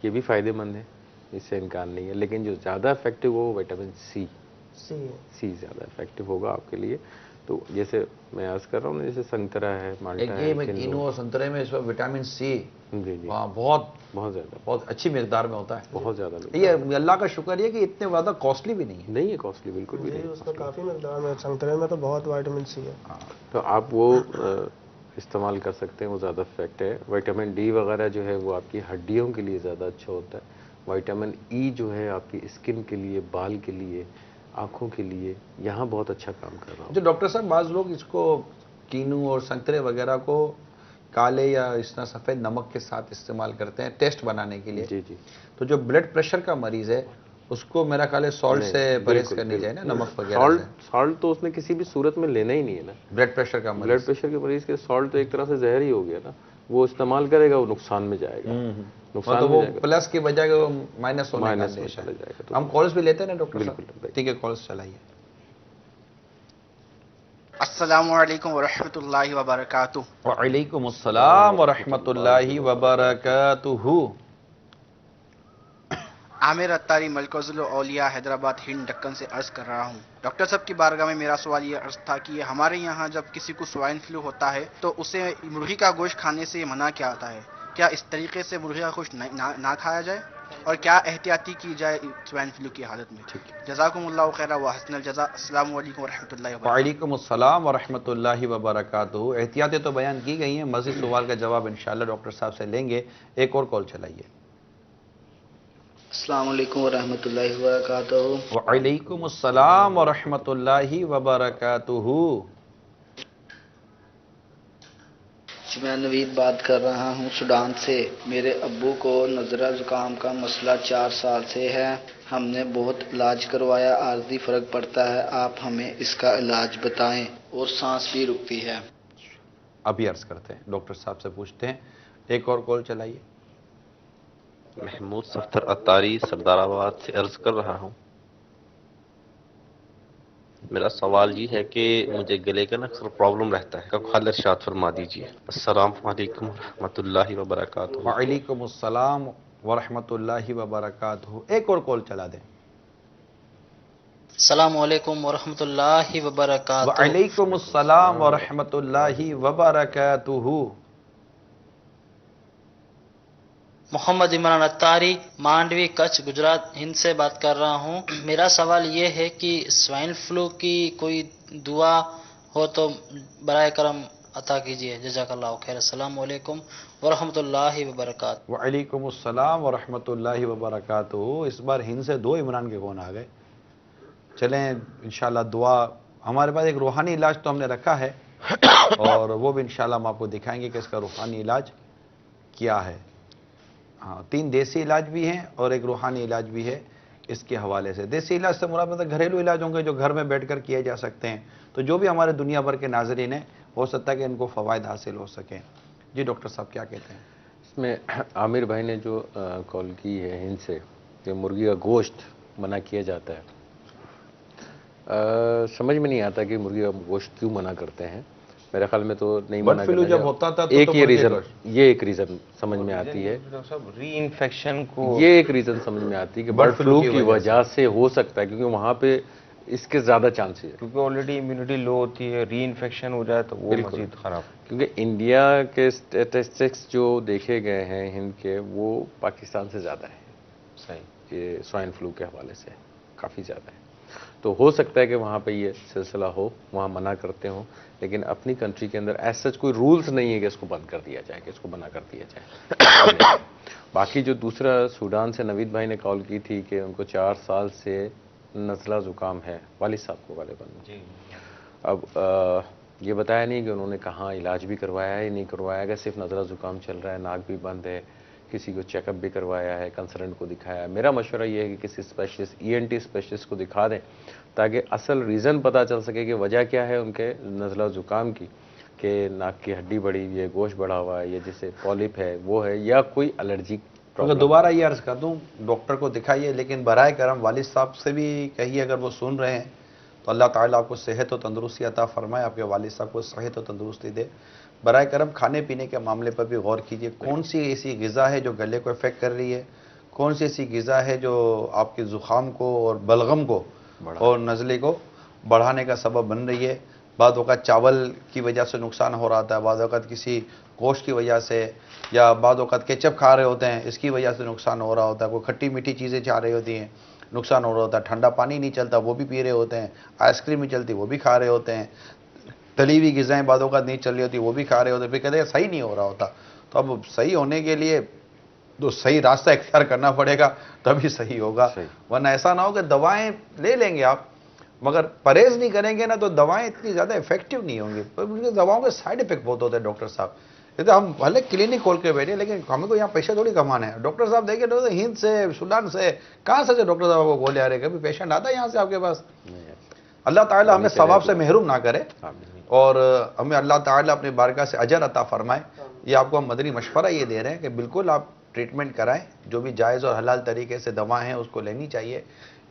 [SPEAKER 2] یہ بھی فائدے مند ہے، اس سے انکار نہیں ہے، لیکن جو زیادہ افیکٹو ہو وائٹامن سی زیادہ افیکٹو ہوگا آپ کے لیے۔ تو جیسے میں عرض کر رہا ہوں نا، جیسے سنگترا ہے،
[SPEAKER 1] ایک
[SPEAKER 2] مالٹا
[SPEAKER 1] یہ
[SPEAKER 2] ہے،
[SPEAKER 1] میں
[SPEAKER 2] کنو،
[SPEAKER 1] کینو اور سنترے میں اس وقت وٹامن سی
[SPEAKER 2] جی جی
[SPEAKER 1] وہاں بہت
[SPEAKER 2] بہت
[SPEAKER 1] اچھی مقدار میں ہوتا ہے.
[SPEAKER 2] بہت زیادہ ملتا
[SPEAKER 1] یہ اللہ کا شکر یہ کہ اتنے زیادہ کاسٹلی بھی نہیں ہے.
[SPEAKER 2] نہیں ہے، کاسٹلی بالکل بھی
[SPEAKER 5] جی
[SPEAKER 2] نہیں.
[SPEAKER 5] اس میں کافی مقدار میں، سنگترے میں تو بہت وائٹامن سی ہے.
[SPEAKER 2] تو آپ وہ استعمال کر سکتے ہیں، وہ زیادہ افیکٹ ہے. وائٹامن ڈی وغیرہ جو ہے وہ آپ کی ہڈیوں کے لیے زیادہ اچھا ہوتا ہے. وائٹامن ای جو ہے آپ کی اسکن کے لیے، بال کے لیے، آنکھوں کے لیے یہاں بہت اچھا کام کر رہا
[SPEAKER 1] جو ڈاکٹر صاحب بعض لوگ اس کو کینو اور سنترے وغیرہ کو کالے یا اس طرح سفید نمک کے ساتھ استعمال کرتے ہیں ٹیسٹ بنانے کے لیے.
[SPEAKER 2] جی جی.
[SPEAKER 1] تو جو بلڈ پریشر کا مریض ہے اس کو میرا خیال ہے سالٹ سے پرہیز کرنی چاہیے نا، نمک وغیرہ سے.
[SPEAKER 2] سالٹ تو اس نے کسی بھی صورت میں لینا ہی نہیں ہے نا.
[SPEAKER 1] بلڈ پریشر کا
[SPEAKER 2] بلڈ
[SPEAKER 1] مریض
[SPEAKER 2] پریشر کے مریض کے سالٹ تو ایک طرح سے زہر ہی ہو گیا نا. وہ استعمال کرے گا وہ نقصان میں جائے گا، نقصان
[SPEAKER 1] تو
[SPEAKER 2] میں
[SPEAKER 1] وہ
[SPEAKER 2] جائے گا،
[SPEAKER 1] پلس کی بجائے وہ مائنس ہونے کا
[SPEAKER 2] مائنس میں
[SPEAKER 1] اندیشہ
[SPEAKER 2] چلا
[SPEAKER 1] ہے.
[SPEAKER 2] جائے گا. تو
[SPEAKER 1] ہم کالز بھی لیتے ہیں نا ڈاکٹر
[SPEAKER 2] بالکل،
[SPEAKER 1] صاحب؟
[SPEAKER 2] بالکل.
[SPEAKER 1] ٹھیک ہے، کالز چلائیے.
[SPEAKER 4] السلام علیکم ورحمۃ اللہ وبرکاتہ.
[SPEAKER 1] وعلیکم السلام ورحمۃ اللہ وبرکاتہ.
[SPEAKER 4] عامر اتاری، مرکز الاولیاء حیدرآباد ہند دکن سے عرض کر رہا ہوں. ڈاکٹر صاحب کی بارگاہ میں میرا سوال یہ عرض تھا کہ ہمارے یہاں جب کسی کو سوائن فلو ہوتا ہے تو اسے مرغی کا گوشت کھانے سے منع کیا جاتا ہے. کیا اس طریقے سے مرغی کا گوشت نہ کھایا جائے، اور کیا احتیاطی کی جائے سوائن فلو کی حالت میں؟ جزاکم اللہ خیرہ و حسن الجزاء. السلام علیکم ورحمۃ اللہ وبرکاتہ.
[SPEAKER 1] وعلیکم السلام ورحمۃ اللہ وبرکاتہ. احتیاطیں تو بیان کی گئی ہیں، مزید سوال کا جواب انشاءاللہ ڈاکٹر صاحب سے لیں گے. ایک اور کال چلائیے.
[SPEAKER 8] السلام علیکم ورحمۃ اللہ وبرکاتہ.
[SPEAKER 1] وعلیکم السلام ورحمۃ اللہ وبرکاتہ.
[SPEAKER 8] میں نوید بات کر رہا ہوں سوڈان سے. میرے ابو کو نزلہ زکام کا مسئلہ 4 سال سے ہے. ہم نے بہت علاج کروایا، عارضی فرق پڑتا ہے. آپ ہمیں اس کا علاج بتائیں. اور سانس بھی رکتی ہے.
[SPEAKER 1] ابھی عرض کرتے ہیں، ڈاکٹر صاحب سے پوچھتے ہیں. ایک اور کال چلائیے.
[SPEAKER 9] محمود صفدر اتاری سردار آباد سے عرض کر رہا ہوں. میرا سوال یہ ہے کہ مجھے گلے کا نا اکثر پرابلم رہتا ہے، کا حل ارشاد فرما دیجیے. السلام علیکم ورحمۃ اللہ وبرکاتہ.
[SPEAKER 1] وعلیکم السلام ورحمۃ اللہ وبرکاتہ. ایک اور کال چلا دیں.
[SPEAKER 8] السلام علیکم ورحمۃ اللہ وبرکاتہ.
[SPEAKER 1] وعلیکم السلام ورحمۃ اللہ وبرکاتہ.
[SPEAKER 8] محمد عمران اتاری، مانڈوی، کچھ، گجرات، ہند سے بات کر رہا ہوں. میرا سوال یہ ہے کہ سوائن فلو کی کوئی دعا ہو تو برائے کرم عطا کیجیے. جزاک اللہ خیر. السلام علیکم ورحمۃ اللہ وبرکاتہ.
[SPEAKER 1] وعلیکم السلام ورحمۃ اللہ وبرکاتہ. اس بار ہند سے 2 عمران کے فون آ گئے. چلیں انشاءاللہ دعا، ہمارے پاس ایک روحانی علاج تو ہم نے رکھا ہے اور وہ بھی انشاءاللہ ہم آپ کو دکھائیں گے کہ اس کا روحانی علاج کیا ہے. ہاں، 3 دیسی علاج بھی ہیں اور ایک روحانی علاج بھی ہے اس کے حوالے سے. دیسی علاج سے مراد مطلب گھریلو علاج ہوں گے جو گھر میں بیٹھ کر کیے جا سکتے ہیں. تو جو بھی ہمارے دنیا بھر کے ناظرین ہیں ہو سکتا ہے کہ ان کو فوائد حاصل ہو سکیں. جی ڈاکٹر صاحب کیا کہتے ہیں؟
[SPEAKER 2] اس میں عامر بھائی نے جو کال کی ہے ہند سے کہ مرغی کا گوشت منع کیا جاتا ہے، سمجھ میں نہیں آتا کہ مرغی کا گوشت کیوں منع کرتے ہیں. میرے خیال میں تو نہیں منع
[SPEAKER 1] فلو
[SPEAKER 2] کرنا
[SPEAKER 1] جب ہوتا تھا تو
[SPEAKER 2] ایک یہ
[SPEAKER 1] مرغی
[SPEAKER 2] ریزن،
[SPEAKER 1] گوشت،
[SPEAKER 2] یہ ایک ریزن سمجھ میں آتی ہے.
[SPEAKER 3] ری انفیکشن کو
[SPEAKER 2] یہ ایک ریزن سمجھ میں آتی ہے کہ برڈ فلو کی وجہ سے ہو سکتا ہے، کیونکہ وہاں پہ اس کے زیادہ چانسز ہیں.
[SPEAKER 3] کیونکہ آلریڈی امیونٹی لو ہوتی ہے، ری انفیکشن ہو جائے تو وہ مزید خراب.
[SPEAKER 2] کیونکہ انڈیا کے اسٹیٹسٹکس جو دیکھے گئے ہیں ہند کے، وہ پاکستان سے زیادہ ہیں.
[SPEAKER 3] صحیح.
[SPEAKER 2] یہ سوائن فلو کے حوالے سے کافی زیادہ ہے. تو ہو سکتا ہے کہ وہاں پہ یہ سلسلہ ہو، وہاں منع کرتے ہوں، لیکن اپنی کنٹری کے اندر ایز سچ کوئی رولز نہیں ہے کہ اس کو بند کر دیا جائے، کہ اس کو منع کر دیا جائے. باقی جو دوسرا سوڈان سے نوید بھائی نے کال کی تھی کہ ان کو 4 سال سے نزلہ زکام ہے، والد صاحب کو غالباً. اب یہ بتایا نہیں کہ انہوں نے کہاں علاج بھی کروایا ہے یا نہیں کروایا، کہ صرف نزلہ زکام چل رہا ہے، ناک بھی بند ہے، کسی کو چیک اپ بھی کروایا ہے، کنسلٹنٹ کو دکھایا ہے. میرا مشورہ یہ ہے کہ کسی اسپیشلسٹ ENT اسپیشلسٹ کو دکھا دیں تاکہ اصل ریزن پتہ چل سکے کہ وجہ کیا ہے ان کے نزلہ زکام کی، کہ ناک کی ہڈی بڑی ہوئی ہے، گوشت بڑھا ہوا ہے، یا جسے پولپ ہے وہ ہے، یا کوئی الرجی پرابلم.
[SPEAKER 1] دوبارہ یہ عرض کر دوں، ڈاکٹر کو دکھائیے، لیکن برائے کرم والد صاحب سے بھی کہیے اگر وہ سن رہے ہیں تو اللہ تعالیٰ آپ کو صحت و تندرستی عطا فرمائے، آپ کے والد صاحب کو صحت و تندرستی دے. برائے کرم کھانے پینے کے معاملے پر بھی غور کیجیے. کون سی ایسی غذا ہے جو گلے کو افیکٹ کر رہی ہے، کون سی ایسی غذا ہے جو آپ کے زکام کو اور بلغم کو اور نزلے کو بڑھانے کا سبب بن رہی ہے. بعض اوقات چاول کی وجہ سے نقصان ہو رہا تھا، بعض اوقات کسی گوشت کی وجہ سے، یا بعض اوقات کیچپ کھا رہے ہوتے ہیں اس کی وجہ سے نقصان ہو رہا ہوتا ہے، کوئی کھٹی میٹھی چیزیں چاہ رہی ہوتی ہیں نقصان ہو رہا ہوتا ہے، ٹھنڈا پانی نہیں چلتا وہ بھی پی رہے ہوتے ہیں، آئس کریم نہیں چلتی وہ بھی کھا رہے ہوتے ہیں، تلی ہوئی غذائیں بعض اوقات نہیں چل رہی ہوتی وہ بھی کھا رہے ہوتے ہیں، پھر کہتے ہیں صحیح نہیں ہو رہا ہوتا. تو اب صحیح ہونے کے لیے تو صحیح راستہ اختیار کرنا پڑے گا تبھی صحیح ہوگا. ورنہ ایسا نہ ہو کہ دوائیں لے لیں گے آپ مگر پرہیز نہیں کریں گے نا تو دوائیں اتنی زیادہ افیکٹو نہیں ہوں گی. دواؤں کے سائیڈ افیکٹ بہت ہوتے ہیں ڈاکٹر صاحب. ہم بھلے کلینک کھول کے بیٹھے لیکن ہمیں کو یہاں پیسہ تھوڑی کمانا ہے. ڈاکٹر صاحب دیکھیں ہند سے سوڈان سے کہاں سے ڈاکٹر صاحب کو گولے آ رہے ہیں. کبھی پیشنٹ آتا ہے یہاں سے آپ کے پاس؟ اللہ تعالیٰ ہمیں ثواب سے محروم نہ کرے اور ہمیں اللہ تعالیٰ اپنی بارگاہ سے اجر عطا فرمائے. یہ آپ کو ہم مدنی مشورہ یہ دے رہے ہیں کہ بالکل آپ ٹریٹمنٹ کرائیں، جو بھی جائز اور حلال طریقے سے دوائیں ہیں اس کو لینی چاہیے،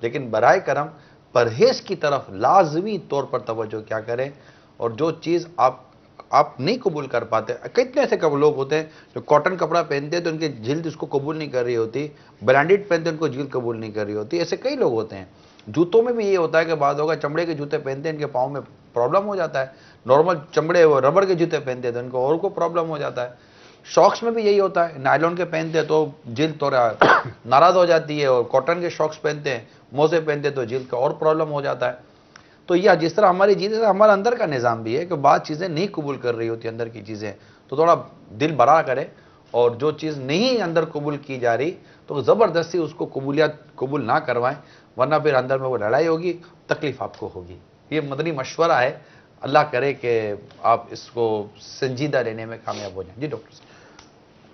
[SPEAKER 1] لیکن برائے کرم پرہیز کی طرف لازمی طور پر توجہ کیا کریں. اور جو چیز آپ نہیں قبول کر پاتے، کتنے ایسے لوگ ہوتے ہیں جو کاٹن کپڑا پہنتے ہیں تو ان کی جلد اس کو قبول نہیں کر رہی ہوتی، برانڈیڈ پہنتے ہیں ان کو جلد قبول نہیں کر رہی ہوتی. ایسے کئی لوگ ہوتے ہیں. جوتوں میں بھی یہ ہوتا ہے کہ بعض ہوگا چمڑے کے جوتے پہنتے ہیں ان کے پاؤں میں پرابلم ہو جاتا ہے، نارمل چمڑے وہ ربڑ کے جوتے پہنتے ہیں تو ان کو اور کو پرابلم ہو جاتا ہے. شاکس میں بھی یہی ہوتا ہے، نائلون کے پہنتے ہیں تو جلد تھوڑا ناراض ہو جاتی ہے، اور کاٹن کے شاکس پہنتے ہیں موزے پہنتے ہیں تو جلد کا اور پرابلم ہو جاتا ہے. تو یہ جس طرح ہماری چیزیں ہمارا اندر کا نظام بھی ہے کہ بعض چیزیں نہیں قبول کر رہی ہوتی اندر کی چیزیں، تو تھوڑا دل بڑا کرے اور جو چیز نہیں اندر قبول کی جا رہی تو زبردستی اس کو قبول نہ کروائیں، ورنہ پھر اندر میں وہ لڑائی ہوگی، تکلیف آپ کو ہوگی. یہ مدنی مشورہ ہے. اللہ کرے کہ آپ اس کو سنجیدہ لینے میں کامیاب ہو جائیں. جی ڈاکٹر صاحب.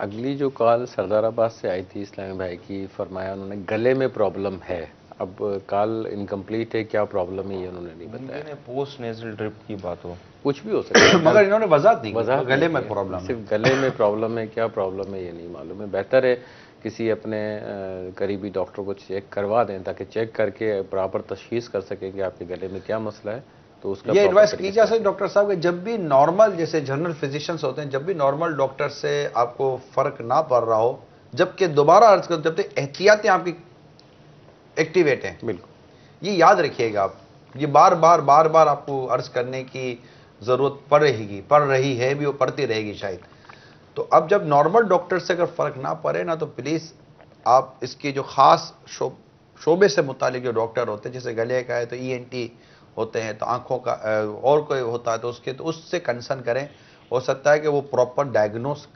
[SPEAKER 2] اگلی جو کال سردار آباد سے آئی تھی اسلامی بھائی کی، فرمایا انہوں نے گلے میں پرابلم ہے. اب کال انکمپلیٹ ہے، کیا پرابلم ہے یہ انہوں نے نہیں بتایا.
[SPEAKER 3] پوسٹ نیزل ڈرپ کی بات ہو،
[SPEAKER 2] کچھ بھی ہو سکتا ہے
[SPEAKER 1] مگر انہوں نے وضاحت نہیں کی گلے میں پرابلم،
[SPEAKER 2] صرف گلے میں پرابلم ہے. کیا پرابلم ہے یہ نہیں معلوم ہے. بہتر ہے کسی اپنے قریبی ڈاکٹر کو چیک کروا دیں تاکہ چیک کر کے پراپر تشخیص کر سکیں کہ آپ کے گلے میں کیا مسئلہ ہے. تو اس کا
[SPEAKER 1] یہ ایڈوائس کی جا سکتی ڈاکٹر صاحب کہ جب بھی نارمل جیسے جنرل فزیشنز ہوتے ہیں، جب بھی نارمل ڈاکٹر سے آپ کو فرق نہ پڑ رہا ہو، جبکہ دوبارہ عرض کر جب تک احتیاطیں آپ کی ایکٹیویٹ ہیں.
[SPEAKER 2] بالکل
[SPEAKER 1] یہ یاد رکھیے گا. آپ یہ بار بار آپ کو عرض کرنے کی ضرورت پڑ رہی ہے بھی، وہ پڑتی رہے گی شاید. تو اب جب نارمل ڈاکٹر سے اگر فرق نہ پڑے نا تو پلیز آپ اس کی جو خاص شعبے سے متعلق جو ڈاکٹر ہوتے ہیں، جیسے گلے کا ہے تو ENT ہوتے ہیں، تو آنکھوں کا اور کوئی ہوتا ہے تو اس سے کنسرن کریں. ہو سکتا ہے کہ وہ پراپر ڈائگنوز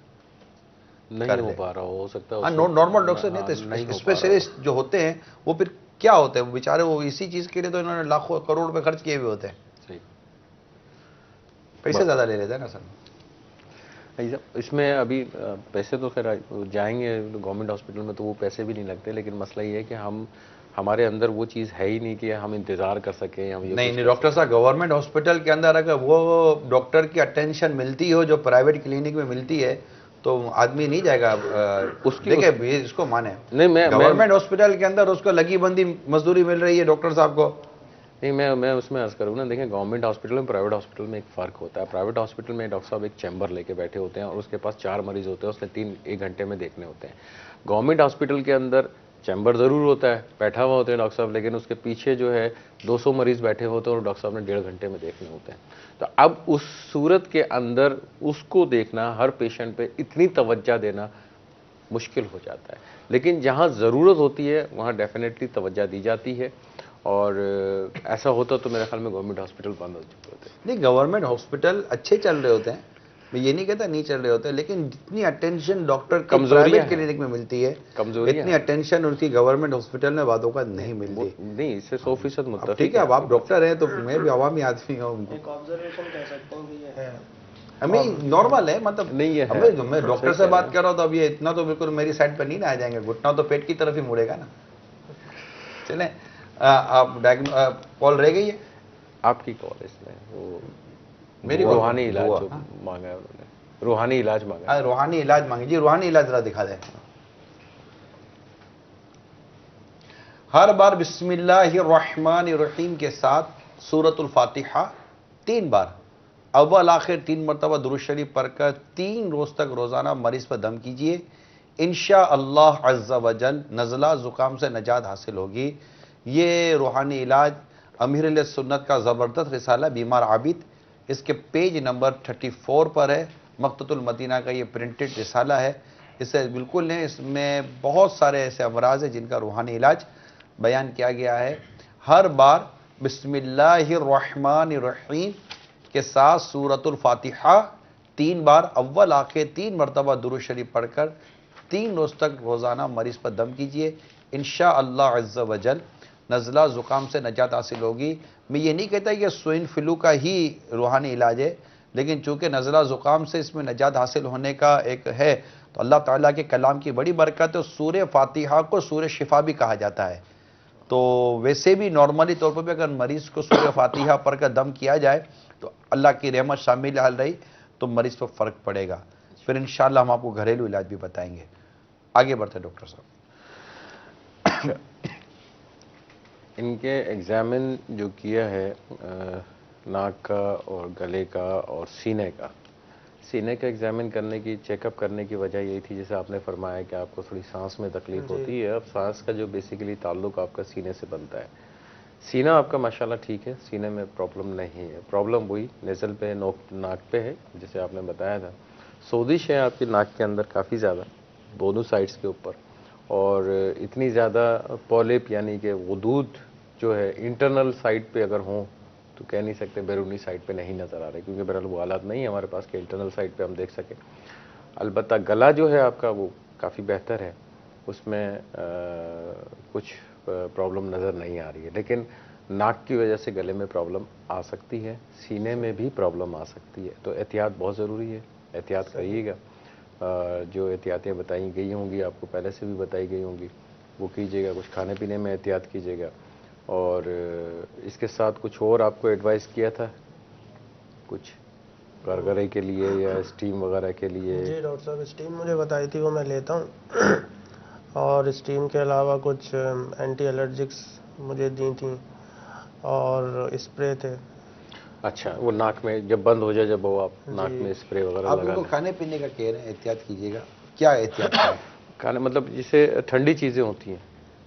[SPEAKER 2] نہیں ہو پا رہا ہو سکتا ہے.
[SPEAKER 1] نارمل ڈاکٹر نہیں تو اسپیشلسٹ جو ہوتے ہیں وہ پھر کیا ہوتے ہیں بیچارے، وہ اسی چیز کے لیے تو انہوں نے لاکھوں کروڑ روپے خرچ کیے ہوئے ہوتے ہیں. پیسے زیادہ لے لیتے ہیں نا سر.
[SPEAKER 2] اس میں ابھی پیسے تو خیر جائیں گے گورنمنٹ ہاسپٹل میں تو وہ پیسے بھی نہیں لگتے، لیکن مسئلہ یہ ہے کہ ہمارے اندر وہ چیز ہے ہی نہیں کہ ہم انتظار کر سکیں.
[SPEAKER 1] نہیں ڈاکٹر صاحب، گورنمنٹ ہاسپٹل کے اندر اگر وہ ڈاکٹر کی اٹینشن ملتی ہو جو پرائیویٹ کلینک میں ملتی ہے تو آدمی نہیں جائے گا. دیکھیں اس کو مانے گورنمنٹ ہاسپٹل کے اندر اس کو لگی بندی مزدوری مل رہی ہے ڈاکٹر صاحب کو.
[SPEAKER 2] نہیں میں اس میں عرض کروں نا، دیکھیں گورنمنٹ ہاسپٹل میں پرائیویٹ ہاسپٹل میں ایک فرق ہوتا ہے. پرائیویٹ ہاسپٹل میں ڈاکٹر صاحب ایک چیمبر لے کے بیٹھے ہوتے ہیں اور اس کے پاس 4 مریض ہوتے ہیں، اس نے 1 گھنٹے میں دیکھنے ہوتے ہیں. گورنمنٹ ہاسپٹل کے اندر چیمبر ضرور ہوتا ہے، بیٹھا ہوا ہوتے ہیں ڈاکٹر صاحب، لیکن اس کے پیچھے جو ہے 200 مریض بیٹھے ہوتے ہیں اور ڈاکٹر صاحب نے 1.5 گھنٹے میں دیکھنے ہوتے ہیں. تو اب اس صورت کے اندر اس کو دیکھنا، ہر پیشنٹ پہ اتنی توجہ دینا مشکل ہو جاتا ہے. لیکن جہاں ضرورت ہوتی ہے وہاں ڈیفینیٹلی توجہ دی جاتی ہے، اور ایسا ہوتا تو میرے خیال میں گورنمنٹ ہاسپٹل بند ہو چکے ہوتے.
[SPEAKER 1] نہیں، گورنمنٹ ہاسپٹل اچھے چل رہے ہوتے ہیں، میں یہ نہیں کہتا نہیں چل رہے ہوتے، لیکن جتنی اٹینشن ڈاکٹر کی پرائیویٹ کلینک میں ملتی ہے اتنی اٹینشن ان کی گورنمنٹ ہاسپٹل میں بعض اوقات نہیں ملتی.
[SPEAKER 2] نہیں، اس سے 100% متفق.
[SPEAKER 1] ٹھیک ہے، اب آپ ڈاکٹر ہیں تو میں بھی عوامی آدمی ہوں.
[SPEAKER 5] ایک آبزرویشن کہہ سکتا ہوں کہ یہ ہے
[SPEAKER 1] ہمیں نارمل ہے، مطلب
[SPEAKER 2] نہیں ہے.
[SPEAKER 1] میں ڈاکٹر سے بات کر رہا ہوں تو اب یہ اتنا تو بالکل میری سائڈ پہ نہیں نہ آ جائیں گے، گھٹنا تو پیٹ کی طرف ہی مڑے گا نا. چلیں آپ کال رہ گئی ہے
[SPEAKER 2] آپ کی کال. اس میں وہ میری روحانی علاج مانگا ہے انہوں نے، روحانی علاج مانگا.
[SPEAKER 1] روحانی علاج مانگی. جی روحانی علاج ذرا دکھا دیں. ہر بار بسم اللہ الرحمن الرحیم کے ساتھ سورۃ الفاتحہ 3 بار اول آخر 3 مرتبہ درود شریف پڑھ کر 3 روز تک روزانہ مریض پر دم کیجئے. انشاءاللہ عز و جل نزلہ زکام سے نجات حاصل ہوگی. یہ روحانی علاج امیر علیہ سنت کا زبردست رسالہ بیمار عابد اس کے پیج نمبر 34 پر ہے. مقتۃ المدینہ کا یہ پرنٹڈ رسالہ ہے. اسے بالکل لیں. اس میں بہت سارے ایسے امراض ہیں جن کا روحانی علاج بیان کیا گیا ہے. ہر بار بسم اللہ الرحمن الرحیم کے ساتھ سورۃ الفاتحہ 3 بار اول آخر 3 مرتبہ درود شریف پڑھ کر 3 روز تک روزانہ مریض پر دم کیجئے. انشاءاللہ عز و جل نزلہ زکام سے نجات حاصل ہوگی. میں یہ نہیں کہتا کہ سوائن فلو کا ہی روحانی علاج ہے، لیکن چونکہ نزلہ زکام سے اس میں نجات حاصل ہونے کا ایک ہے، تو اللہ تعالیٰ کے کلام کی بڑی برکت ہے. سورہ فاتحہ کو سورہ شفا بھی کہا جاتا ہے. تو ویسے بھی نارملی طور پر بھی اگر مریض کو سورہ فاتحہ پڑھ کر دم کیا جائے تو اللہ کی رحمت شامل حال رہی تو مریض پر فرق پڑے گا. پھر انشاءاللہ ہم آپ کو گھریلو علاج بھی بتائیں گے. آگے بڑھتے ہیں ڈاکٹر صاحب.
[SPEAKER 2] ان کے ایگزامن جو کیا ہے ناک کا اور گلے کا اور سینے کا ایگزامن کرنے کی چیک اپ کرنے کی وجہ یہی تھی جیسے آپ نے فرمایا کہ آپ کو تھوڑی سانس میں تکلیف ہوتی ہے. اب سانس کا جو بیسیکلی تعلق آپ کا سینے سے بنتا ہے. سینہ آپ کا ماشاءاللہ ٹھیک ہے، سینے میں پرابلم نہیں ہے. پرابلم وہی نیزل پہ ناک پہ ہے جیسے آپ نے بتایا تھا. سوزش ہے آپ کی ناک کے اندر کافی زیادہ دونوں سائڈز کے اوپر، اور اتنی زیادہ پولیپ یعنی کہ غدود جو ہے انٹرنل سائڈ پہ اگر ہوں تو کہہ نہیں سکتے، بیرونی سائڈ پہ نہیں نظر آ رہے کیونکہ بہرحال وہ حالات نہیں ہمارے پاس کہ انٹرنل سائڈ پہ ہم دیکھ سکیں. البتہ گلا جو ہے آپ کا وہ کافی بہتر ہے، اس میں کچھ پرابلم نظر نہیں آ رہی ہے. لیکن ناک کی وجہ سے گلے میں پرابلم آ سکتی ہے، سینے میں بھی پرابلم آ سکتی ہے. تو احتیاط بہت ضروری ہے، احتیاط کریے گا. جو احتیاطیں بتائی گئی ہوں گی آپ کو پہلے سے بھی بتائی گئی ہوں گی وہ کیجیے گا. کچھ کھانے پینے میں احتیاط کیجیے گا. اور اس کے ساتھ کچھ اور آپ کو ایڈوائز کیا تھا کچھ گرگرے کے لیے یا اسٹیم وغیرہ کے لیے؟
[SPEAKER 5] جی ڈاکٹر صاحب اسٹیم مجھے بتائی تھی وہ میں لیتا ہوں، اور اسٹیم کے علاوہ کچھ اینٹی الرجکس مجھے دی تھیں اور اسپرے تھے.
[SPEAKER 2] اچھا وہ ناک میں جب بند ہو جائے جب وہ آپ ناک میں اسپرے وغیرہ
[SPEAKER 1] آپ
[SPEAKER 2] لگا
[SPEAKER 1] ان کو
[SPEAKER 2] لیں.
[SPEAKER 1] کھانے پینے کا کہہ رہے ہیں احتیاط کیجیے گا. کیا احتیاط کریں؟
[SPEAKER 2] کھانے مطلب جیسے ٹھنڈی چیزیں ہوتی ہیں،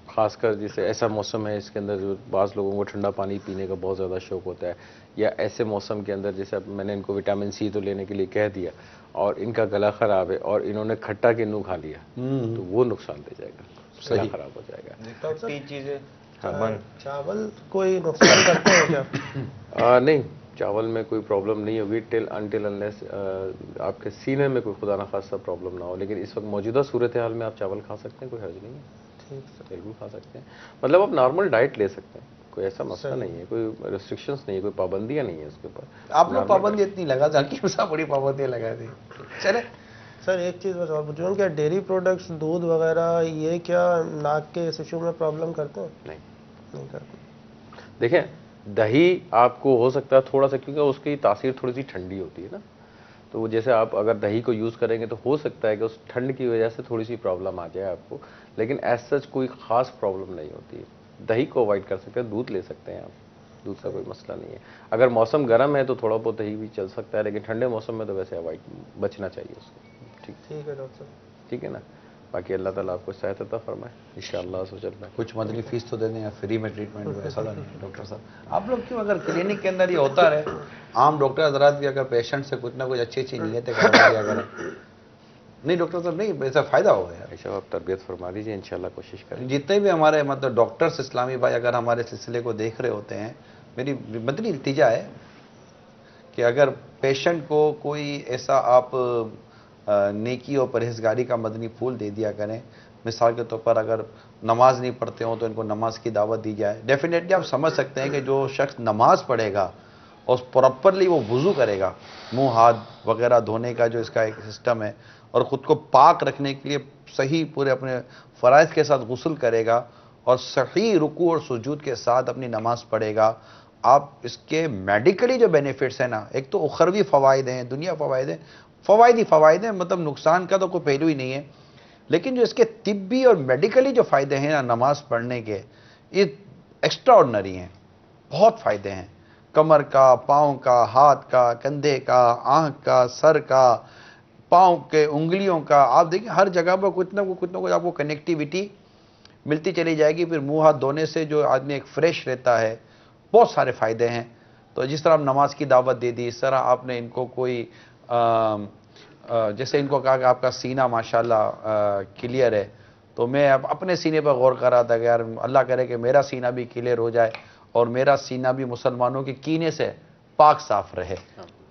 [SPEAKER 2] خاص کر جیسے ایسا موسم ہے اس کے اندر جو بعض لوگوں کو ٹھنڈا پانی پینے کا بہت زیادہ شوق ہوتا ہے، یا ایسے موسم کے اندر جیسے میں نے ان کو وٹامن سی تو لینے کے لیے کہہ دیا اور ان کا گلا خراب ہے اور انہوں نے کھٹا کنو کھا لیا تو وہ نقصان دے جائے گا، گلا خراب ہو جائے گا.
[SPEAKER 3] کھٹی چیزیں
[SPEAKER 5] چاول کوئی نقصان کرتے ہیں کیا؟
[SPEAKER 2] نہیں، چاول میں کوئی پرابلم نہیں ہوگی انٹل انلیس آپ کے سینے میں کوئی خدا نخواستہ پرابلم نہ ہو. لیکن اس وقت موجودہ صورتحال میں آپ چاول کھا سکتے ہیں، کوئی حرج نہیں ہے، بالکل کھا سکتے ہیں. مطلب آپ نارمل ڈائٹ لے سکتے ہیں، کوئی ایسا مسئلہ نہیں ہے، کوئی ریسٹرکشنز نہیں ہے، کوئی پابندیاں نہیں ہیں اس کے اوپر.
[SPEAKER 1] آپ لوگ پابندی اتنی لگا تھا کہ صاحب بڑی پابندیاں لگا دی. چلے
[SPEAKER 5] سر ایک چیز بس اور پوچھوں، کیا ڈیری پروڈکٹس دودھ وغیرہ یہ کیا ناک کے اس ایشو میں پرابلم کرتے ہیں؟ نہیں کرتے.
[SPEAKER 2] دیکھیں دہی آپ کو ہو سکتا ہے تھوڑا سا، کیونکہ اس کی تاثیر تھوڑی سی ٹھنڈی ہوتی ہے نا، تو وہ جیسے آپ اگر دہی کو یوز کریں گے تو ہو سکتا ہے کہ اس ٹھنڈ کی وجہ سے تھوڑی سی پرابلم آ جائے آپ کو. لیکن ایز سچ کوئی خاص پرابلم نہیں ہوتی ہے. دہی کو اوائڈ کر سکتے ہیں، دودھ لے سکتے ہیں آپ، دودھ کا کوئی مسئلہ نہیں ہے. اگر موسم گرم ہے تو تھوڑا بہت دہی بھی چل سکتا ہے، لیکن ٹھنڈے موسم میں تو ویسے اوائڈ بچنا چاہیے اس کو.
[SPEAKER 5] ٹھیک ہے ڈاکٹر صاحب.
[SPEAKER 2] ٹھیک ہے نا. باقی اللہ تعالیٰ آپ کو صحت عطا فرمائے انشاءاللہ. سو چل رہا ہے
[SPEAKER 1] کچھ مدنی فیس تو دے دیں یا فری میں ٹریٹمنٹ ہو، ایسا نہیں ہے ڈاکٹر صاحب. آپ لوگ کیوں اگر کلینک کے اندر یہ ہوتا رہے، عام ڈاکٹر حضرات بھی اگر پیشنٹ سے کچھ نہ کچھ اچھی اچھی نیتیں کروا دیا کریں. نہیں ڈاکٹر صاحب نہیں، ایسا فائدہ ہوگا یار.
[SPEAKER 2] ایسا آپ تربیت فرما دیجیے انشاءاللہ کوشش کریں.
[SPEAKER 1] جتنے بھی ہمارے مطلب ڈاکٹرس اسلامی بھائی اگر ہمارے سلسلے کو دیکھ رہے ہوتے ہیں، میری مدنی التجا ہے کہ اگر پیشنٹ کو کوئی ایسا آپ نیکی اور پرہیزگاری کا مدنی پھول دے دیا کریں. مثال کے طور پر اگر نماز نہیں پڑھتے ہوں تو ان کو نماز کی دعوت دی جائے. ڈیفینیٹلی آپ سمجھ سکتے ہیں کہ جو شخص نماز پڑھے گا اور پراپرلی وہ وضو کرے گا، منہ ہاتھ وغیرہ دھونے کا جو اس کا ایک سسٹم ہے، اور خود کو پاک رکھنے کے لیے صحیح پورے اپنے فرائض کے ساتھ غسل کرے گا اور صحیح رکوع اور سجود کے ساتھ اپنی نماز پڑھے گا، آپ اس کے میڈیکلی جو بینیفٹس ہیں نا، ایک تو اخروی فوائد ہیں، دنیا فوائد ہیں، فوائد ہی فوائد ہیں، مطلب نقصان کا تو کوئی پہلو ہی نہیں ہے. لیکن جو اس کے طبی اور میڈیکلی جو فائدے ہیں نا نماز پڑھنے کے، یہ ایکسٹرا آرڈنری ہیں. بہت فائدے ہیں، کمر کا، پاؤں کا، ہاتھ کا، کندھے کا، آنکھ کا، سر کا، پاؤں کے انگلیوں کا. آپ دیکھیں ہر جگہ پر کچھ نہ کچھ آپ کو کنیکٹیویٹی ملتی چلی جائے گی. پھر منہ ہاتھ دھونے سے جو آدمی ایک فریش رہتا ہے. بہت سارے فائدے ہیں. تو جس طرح آپ نماز کی دعوت دے دی، اس طرح آپ نے ان کو کوئی جیسے ان کو کہا کہ آپ کا سینہ ماشاءاللہ کلیئر ہے، تو میں اب اپنے سینے پر غور کر رہا تھا کہ یار اللہ کرے کہ میرا سینہ بھی کلیئر ہو جائے اور میرا سینہ بھی مسلمانوں کے کینے سے پاک صاف رہے.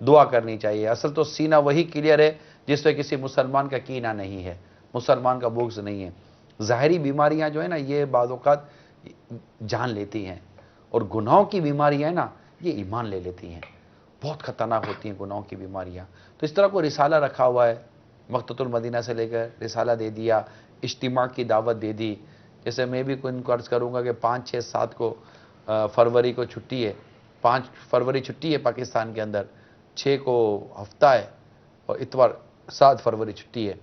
[SPEAKER 1] دعا کرنی چاہیے. اصل تو سینہ وہی کلیئر ہے جس پہ کسی مسلمان کا کینہ نہیں ہے، مسلمان کا بغض نہیں ہے. ظاہری بیماریاں جو ہے نا یہ بعض اوقات جان لیتی ہیں، اور گناہوں کی بیماریاں ہیں نا یہ ایمان لے لیتی ہیں. بہت خطرناک ہوتی ہیں گناہوں کی بیماریاں. تو اس طرح کوئی رسالہ رکھا ہوا ہے، مقتۃ المدینہ سے لے کر رسالہ دے دیا، اجتماع کی دعوت دے دی. جیسے میں بھی ان کو عرض کروں گا کہ 5، 6، 7 کو فروری کو چھٹی ہے، 5 فروری چھٹی ہے پاکستان کے اندر، 6 کو ہفتہ ہے اور اتوار 7 فروری چھٹی ہے.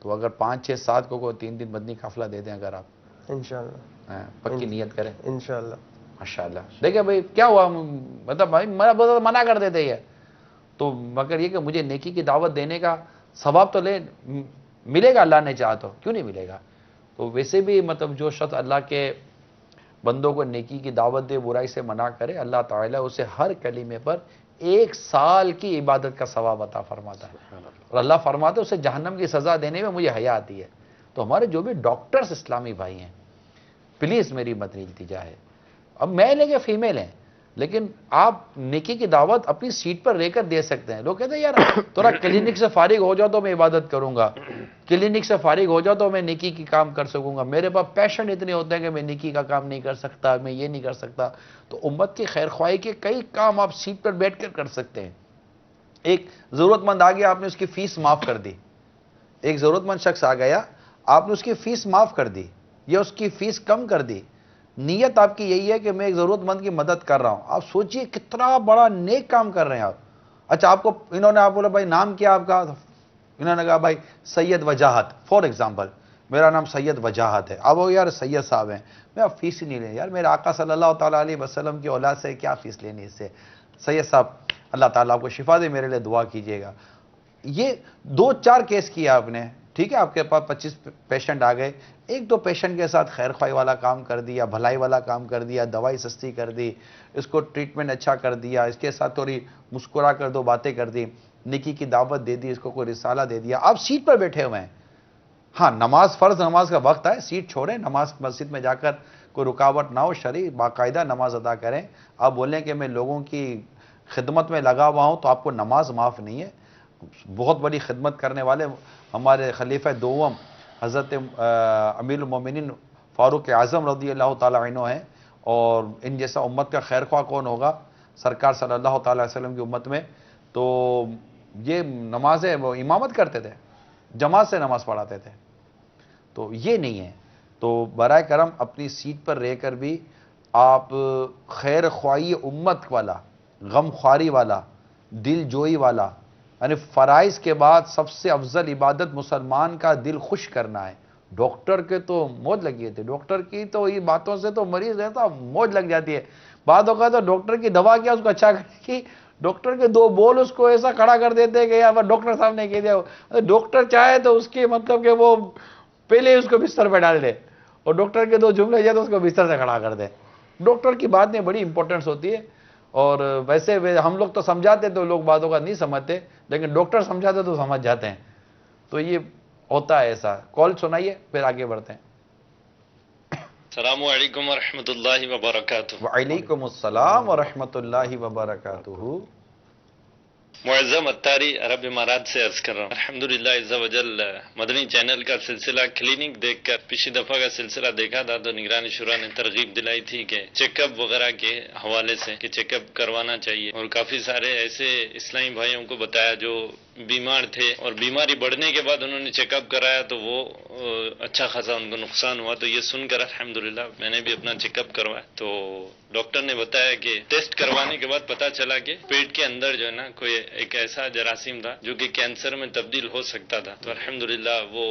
[SPEAKER 1] تو اگر 5، 6، 7 کو 3 دن مدنی قافلہ دے دیں اگر آپ
[SPEAKER 5] انشاءاللہ
[SPEAKER 1] پکی نیت کریں
[SPEAKER 5] انشاءاللہ.
[SPEAKER 1] ماشاءاللہ. دیکھیں بھائی کیا ہوا، مطلب بھائی منع کر دیتے ہیں تو، مگر یہ کہ مجھے نیکی کی دعوت دینے کا ثواب تو ملے گا، اللہ نے چاہا تو کیوں نہیں ملے گا. تو ویسے بھی مطلب جو شخص اللہ کے بندوں کو نیکی کی دعوت دے، برائی سے منع کرے، اللہ تعالیٰ اسے ہر کلمے پر 1 سال کی عبادت کا ثواب عطا فرماتا ہے. اور اللہ فرماتا ہے اسے جہنم کی سزا دینے میں مجھے حیا آتی ہے. تو ہمارے جو بھی ڈاکٹرز اسلامی بھائی ہیں، پلیز میری مدنی التجا ہے، اب میل ہے کہ فیمیل ہیں، لیکن آپ نیکی کی دعوت اپنی سیٹ پر رہ کر دے سکتے ہیں. لوگ کہتے ہیں یار تھوڑا کلینک سے فارغ ہو جاؤ تو میں عبادت کروں گا، کلینک سے فارغ ہو جاؤ تو میں نیکی کی کام کر سکوں گا، میرے پاس پیشنٹ اتنے ہوتے ہیں کہ میں نیکی کا کام نہیں کر سکتا، میں یہ نہیں کر سکتا. تو امت کی خیر خواہی کے کئی کام آپ سیٹ پر بیٹھ کر سکتے ہیں. ایک ضرورت مند آ گیا، آپ نے اس کی فیس معاف کر دی. ایک ضرورت مند شخص آ گیا، آپ نے اس کی فیس معاف کر دی یا اس کی فیس کم کر دی. نیت آپ کی یہی ہے کہ میں ایک ضرورت مند کی مدد کر رہا ہوں. آپ سوچئے کتنا بڑا نیک کام کر رہے ہیں آپ. اچھا آپ کو انہوں نے آپ بولا بھائی نام کیا آپ کا، انہوں نے کہا بھائی سید وجاہت، فار ایگزامپل میرا نام سید وجاہت ہے. اب وہ یار سید صاحب ہیں، میں اب فیس ہی نہیں لیں، یار میرے آقا صلی اللہ تعالیٰ علیہ وسلم کی اولاد سے کیا فیس لینی اس سے. سید صاحب اللہ تعالیٰ آپ کو شفا دے، میرے لیے دعا کیجئے گا. یہ 2-4 کیس کیا آپ نے، ٹھیک ہے، آپ کے پاس 25 پیشنٹ آ گئے، 1-2 پیشنٹ کے ساتھ خیر خواہی والا کام کر دیا، بھلائی والا کام کر دیا، دوائی سستی کر دی، اس کو ٹریٹمنٹ اچھا کر دیا، اس کے ساتھ تھوڑی مسکرا کر 2 باتیں کر دی، نیکی کی دعوت دے دی، اس کو کوئی رسالہ دے دیا. آپ سیٹ پر بیٹھے ہوئے ہیں. ہاں نماز، فرض نماز کا وقت آئے سیٹ چھوڑیں، نماز مسجد میں جا کر کوئی رکاوٹ نہ ہو، شرعی باقاعدہ نماز ادا کریں. آپ بولیں کہ میں لوگوں کی خدمت میں لگا ہوا ہوں تو آپ کو نماز معاف نہیں ہے. بہت بڑی خدمت کرنے والے ہمارے خلیفہ دوم حضرت امیر المومنین فاروق اعظم رضی اللہ تعالیٰ عنہ ہیں، اور ان جیسا امت کا خیر خواہ کون ہوگا سرکار صلی اللہ تعالیٰ علیہ وسلم کی امت میں. تو یہ نمازیں وہ امامت کرتے تھے، جماعت سے نماز پڑھاتے تھے. تو یہ نہیں ہے. تو برائے کرم اپنی سیٹ پر رہ کر بھی آپ خیر خواہی امت والا، غم خواری والا، دل جوئی والا، یعنی فرائض کے بعد سب سے افضل عبادت مسلمان کا دل خوش کرنا ہے. ڈاکٹر کے تو موج لگی تھی، ڈاکٹر کی تو یہ باتوں سے تو مریض رہتا موج لگ جاتی ہے. بعد اوقات تو ڈاکٹر کی دوا کیا اس کو اچھا کرنے کی، ڈاکٹر کے 2 بول اس کو ایسا کھڑا کر دیتے کہ یار ڈاکٹر صاحب نے کہہ دیا. ڈاکٹر چاہے تو اس کی مطلب کہ وہ پہلے اس کو بستر پہ ڈال دے، اور ڈاکٹر کے 2 جملے جائے تو اس کو بستر سے کھڑا کر دے. ڈاکٹر کی بات میں بڑی امپورٹنس ہوتی ہے. اور ویسے ہم لوگ تو سمجھاتے تو لوگ باتوں کا نہیں سمجھتے، لیکن ڈاکٹر سمجھاتے تو سمجھ جاتے ہیں. تو یہ ہوتا ہے ایسا. کال سنائیے پھر آگے بڑھتے ہیں.
[SPEAKER 10] السلام علیکم ورحمۃ اللہ وبرکاتہ.
[SPEAKER 1] وعلیکم السلام ورحمۃ اللہ وبرکاتہ.
[SPEAKER 10] معظم اتاری عرب امارات سے عرض کر رہا ہوں. الحمدللہ عز وجل مدنی چینل کا سلسلہ کلینک دیکھ کر پچھلی دفعہ کا سلسلہ دیکھا تھا تو نگران شورا نے ترغیب دلائی تھی کہ چیک اپ وغیرہ کے حوالے سے کہ چیک اپ کروانا چاہیے، اور کافی سارے ایسے اسلامی بھائیوں کو بتایا جو بیمار تھے اور بیماری بڑھنے کے بعد انہوں نے چیک اپ کرایا تو وہ اچھا خاصا ان کو نقصان ہوا. تو یہ سن کر الحمدللہ میں نے بھی اپنا چیک اپ کروایا تو ڈاکٹر نے بتایا کہ ٹیسٹ کروانے کے بعد پتا چلا کہ پیٹ کے اندر جو ہے نا کوئی ایک ایسا جراثیم تھا جو کہ کینسر میں تبدیل ہو سکتا تھا. تو الحمدللہ وہ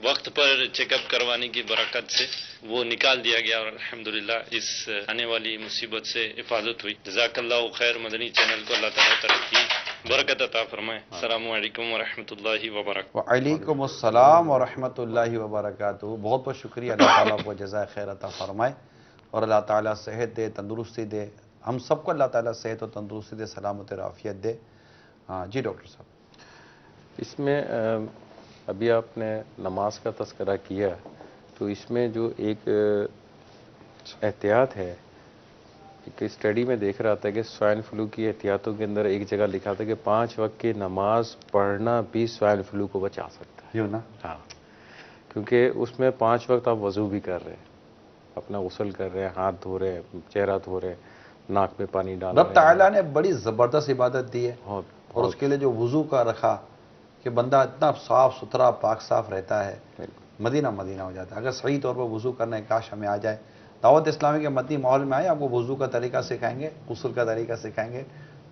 [SPEAKER 10] وقت پر چیک اپ کروانے کی برکت سے وہ نکال دیا گیا اور الحمدللہ اس آنے والی مصیبت سے حفاظت ہوئی. جزاک اللہ خیر. مدنی چینل کو اللہ تعالیٰ ترقی برکت عطا فرمائے. السلام علیکم ورحمۃ اللہ وبرکاتہ.
[SPEAKER 1] وعلیکم السلام ورحمۃ اللہ وبرکاتہ. بہت بہت شکریہ. اللہ تعالیٰ کو جزائے خیر عطا فرمائے اور اللہ تعالیٰ صحت دے، تندرستی دے، ہم سب کو اللہ تعالیٰ صحت و تندرستی دے، سلامت اور عافیت دے. ہاں جی ڈاکٹر صاحب.
[SPEAKER 2] اس میں ابھی آپ نے نماز کا تذکرہ کیا، تو اس میں جو ایک احتیاط ہے، ایک اسٹڈی میں دیکھ رہا تھا کہ سوائن فلو کی احتیاطوں کے اندر ایک جگہ لکھا تھا کہ 5 وقت کی نماز پڑھنا بھی سوائن فلو کو بچا سکتا ہے.
[SPEAKER 1] یوں نا؟
[SPEAKER 2] ہاں، کیونکہ اس میں 5 وقت آپ وضو بھی کر رہے ہیں، اپنا غسل کر رہے ہیں، ہاتھ دھو رہے ہیں، چہرہ دھو رہے ہیں، ناک میں پانی ڈال رہے ہیں.
[SPEAKER 1] رب تعالیٰ نے بڑی زبردست عبادت دی ہے،
[SPEAKER 2] بہت
[SPEAKER 1] اور اس کے لیے جو وضو کا رکھا کہ بندہ اتنا صاف ستھرا پاک صاف رہتا ہے، مدینہ مدینہ ہو جاتا ہے. اگر صحیح طور پر وضو کرنا ہے، کاش ہمیں آ جائے. دعوت اسلامی کے مدنی ماحول میں آئے، آپ کو وضو کا طریقہ سکھائیں گے، غسل کا طریقہ سکھائیں گے،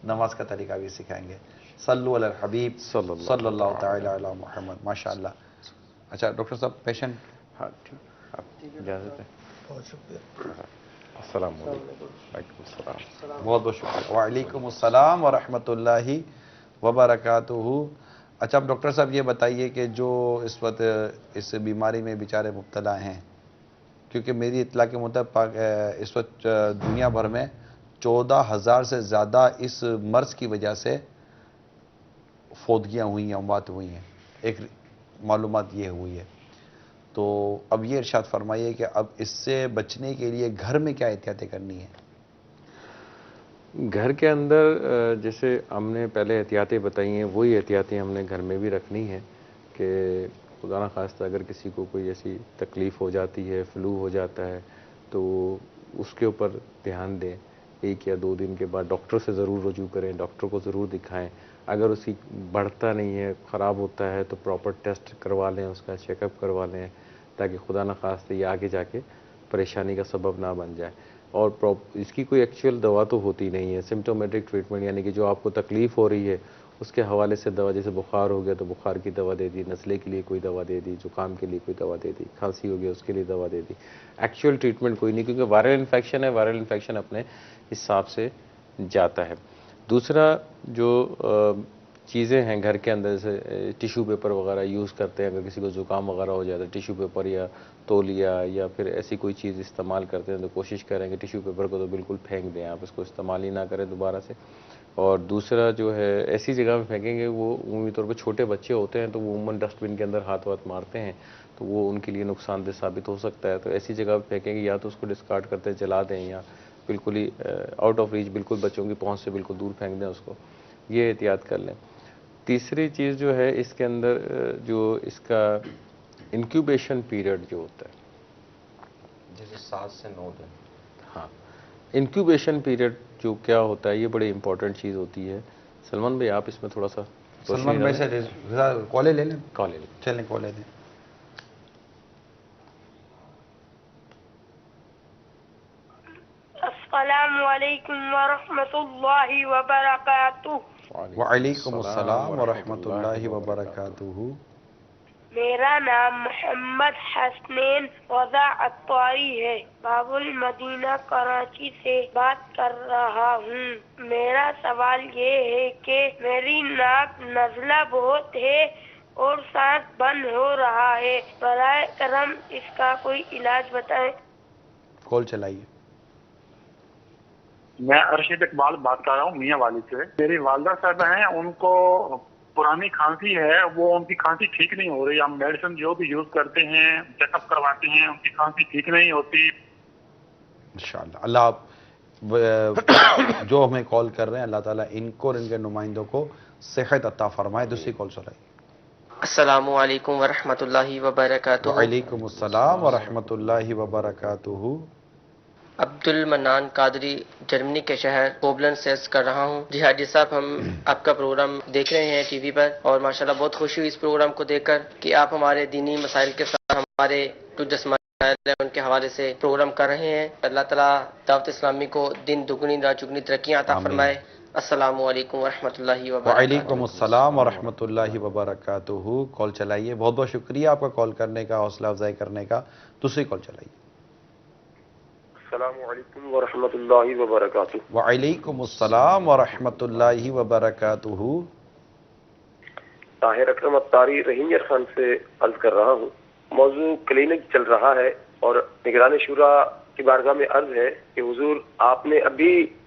[SPEAKER 1] نماز کا طریقہ بھی سکھائیں گے. صلو علی الحبیب صلی اللہ تعالی علی محمد. ماشاء اللہ. اچھا ڈاکٹر صاحب پیشنٹ.
[SPEAKER 2] ہاں ٹھیک، آپ اجازت ہے.
[SPEAKER 5] بہت شکریہ.
[SPEAKER 2] السلام علیکم. وعلیکم السلام.
[SPEAKER 1] بہت بہت شکریہ. وعلیکم السلام ورحمۃ اللہ وبرکاتہ. اچھا اب ڈاکٹر صاحب یہ بتائیے کہ جو اس وقت اس بیماری میں بیچارے مبتلا ہیں، کیونکہ میری اطلاع کے مطابق اس وقت دنیا بھر میں 14,000 سے زیادہ اس مرض کی وجہ سے فوتگیاں ہوئی ہیں، اموات ہوئی ہیں، ایک معلومات یہ ہوئی ہے. تو اب یہ ارشاد فرمائیے کہ اب اس سے بچنے کے لیے گھر میں کیا احتیاطیں کرنی ہیں؟
[SPEAKER 2] گھر کے اندر جیسے ہم نے پہلے احتیاطیں بتائی ہیں، وہی احتیاطیں ہم نے گھر میں بھی رکھنی ہیں کہ خدا نخواستہ اگر کسی کو کوئی ایسی تکلیف ہو جاتی ہے، فلو ہو جاتا ہے، تو اس کے اوپر دھیان دیں. 1 یا 2 دن کے بعد ڈاکٹر سے ضرور رجوع کریں، ڈاکٹر کو ضرور دکھائیں. اگر اس کی بڑھتا نہیں ہے، خراب ہوتا ہے، تو پراپر ٹیسٹ کروا لیں، اس کا چیک اپ کروا لیں، تاکہ خدا نخواستہ یہ آگے جا کے پریشانی کا سبب نہ بن جائے. اور اس کی کوئی ایکچوئل دوا تو ہوتی نہیں ہے، سمٹومیٹک ٹریٹمنٹ، یعنی کہ جو آپ کو تکلیف ہو رہی ہے اس کے حوالے سے دوا، جیسے بخار ہو گیا تو بخار کی دوا دے دی، نزلے کے لیے کوئی دوا دے دی، زکام کے لیے کوئی دوا دے دی، کھانسی ہو گیا اس کے لیے دوا دے دی. ایکچوئل ٹریٹمنٹ کوئی نہیں، کیونکہ وائرل انفیکشن ہے، وائرل انفیکشن اپنے حساب سے جاتا ہے. دوسرا جو چیزیں ہیں گھر کے اندر، جیسے ٹیشو پیپر وغیرہ یوز کرتے ہیں، اگر کسی کو زکام وغیرہ ہو جاتا ہے، ٹیشو پیپر یا تولیہ یا پھر ایسی کوئی چیز استعمال کرتے ہیں، تو کوشش کریں کہ ٹیشو پیپر کو تو بالکل پھینک دیں، آپ اس کو استعمال ہی نہ کریں دوبارہ سے. اور دوسرا جو ہے ایسی جگہ میں پھینکیں گے، وہ عمومی طور پہ چھوٹے بچے ہوتے ہیں تو وہ عموماً ڈسٹ بن کے اندر ہاتھ مارتے ہیں، تو وہ ان کے لیے نقصان دہ ثابت ہو سکتا ہے. تو ایسی جگہ پہ پھینکیں گے، یا تو اس کو ڈسکارڈ کرتے جلا دیں، یا بالکل ہی آؤٹ آف ریچ، بالکل بچوں کی پہنچ سے بالکل دور پھینک دیں اس کو. یہ احتیاط کر لیں. تیسری چیز جو ہے اس کے اندر جو اس کا انکیوبیشن پیریڈ جو ہوتا ہے،
[SPEAKER 3] جیسے 7 سے 9 دن.
[SPEAKER 2] ہاں، انکیوبیشن پیریڈ جو کیا ہوتا ہے، یہ بڑی امپورٹنٹ چیز ہوتی ہے. سلمان بھائی آپ اس میں تھوڑا سا
[SPEAKER 1] سلمان بھائی سے کالے لے لیں.
[SPEAKER 2] کالے لیں.
[SPEAKER 1] چلیں کالے دیں.
[SPEAKER 11] السلام علیکم ورحمۃ اللہ وبرکاتہ.
[SPEAKER 1] وعلیکم السلام ورحمۃ اللہ وبرکاتہ.
[SPEAKER 11] میرا نام محمد حسنین رضا عطاری ہے، باب المدینہ کراچی سے بات کر رہا ہوں. میرا سوال یہ ہے کہ میری ناک نزلہ بہت ہے اور سانس بند ہو رہا ہے، برائے کرم اس کا کوئی علاج بتائیں.
[SPEAKER 1] کال چلائیے.
[SPEAKER 12] میں ارشد اقبال بات کر رہا ہوں میاں والی سے. میری والدہ صاحب ہیں، ان کو پرانی کھانسی ہے، وہ ان کی کھانسی ٹھیک نہیں ہو رہی. ہم میڈیسن جو بھی یوز کرتے ہیں، چیک اپ کرواتے ہیں، ان کی کھانسی ٹھیک نہیں ہوتی.
[SPEAKER 1] انشاءاللہ اللہ آپ جو ہمیں کال کر رہے ہیں، اللہ تعالیٰ ان کو اور ان کے نمائندوں کو صحت عطا فرمائے. دوسری کال سنائیے.
[SPEAKER 13] السلام علیکم ورحمۃ اللہ وبرکاتہ.
[SPEAKER 1] وعلیکم السلام ورحمۃ اللہ وبرکاتہ.
[SPEAKER 13] عبد المنان قادری جرمنی کے شہر کوبلن سے عرض کر رہا ہوں. جی حاجی صاحب، ہم آپ کا پروگرام دیکھ رہے ہیں ٹی وی پر، اور ماشاءاللہ بہت خوشی ہوئی اس پروگرام کو دیکھ کر کہ آپ ہمارے دینی مسائل کے ساتھ ہمارے جو مسائل ہیں ان کے حوالے سے پروگرام کر رہے ہیں. اللہ تعالیٰ دعوت اسلامی کو دن دگنی رات چگنی ترقیاں عطا فرمائے. السلام علیکم ورحمۃ اللہ وبرکاتہ.
[SPEAKER 1] وعلیکم السلام ورحمۃ اللہ وبرکاتہ. کال چلائیے. بہت بہت شکریہ آپ کا کال کرنے کا، حوصلہ افزائی کرنے کا. دوسری کال چلائیے.
[SPEAKER 14] السلام علیکم ورحمۃ اللہ وبرکاتہ.
[SPEAKER 1] وعلیکم السلام ورحمۃ اللہ وبرکاتہ.
[SPEAKER 14] طاہر اکرم عطاری رحیم خان سے عرض کر رہا ہوں. موضوع کلینک چل رہا ہے اور نگران شورا کی بارگاہ میں عرض ہے کہ حضور آپ نے ابھی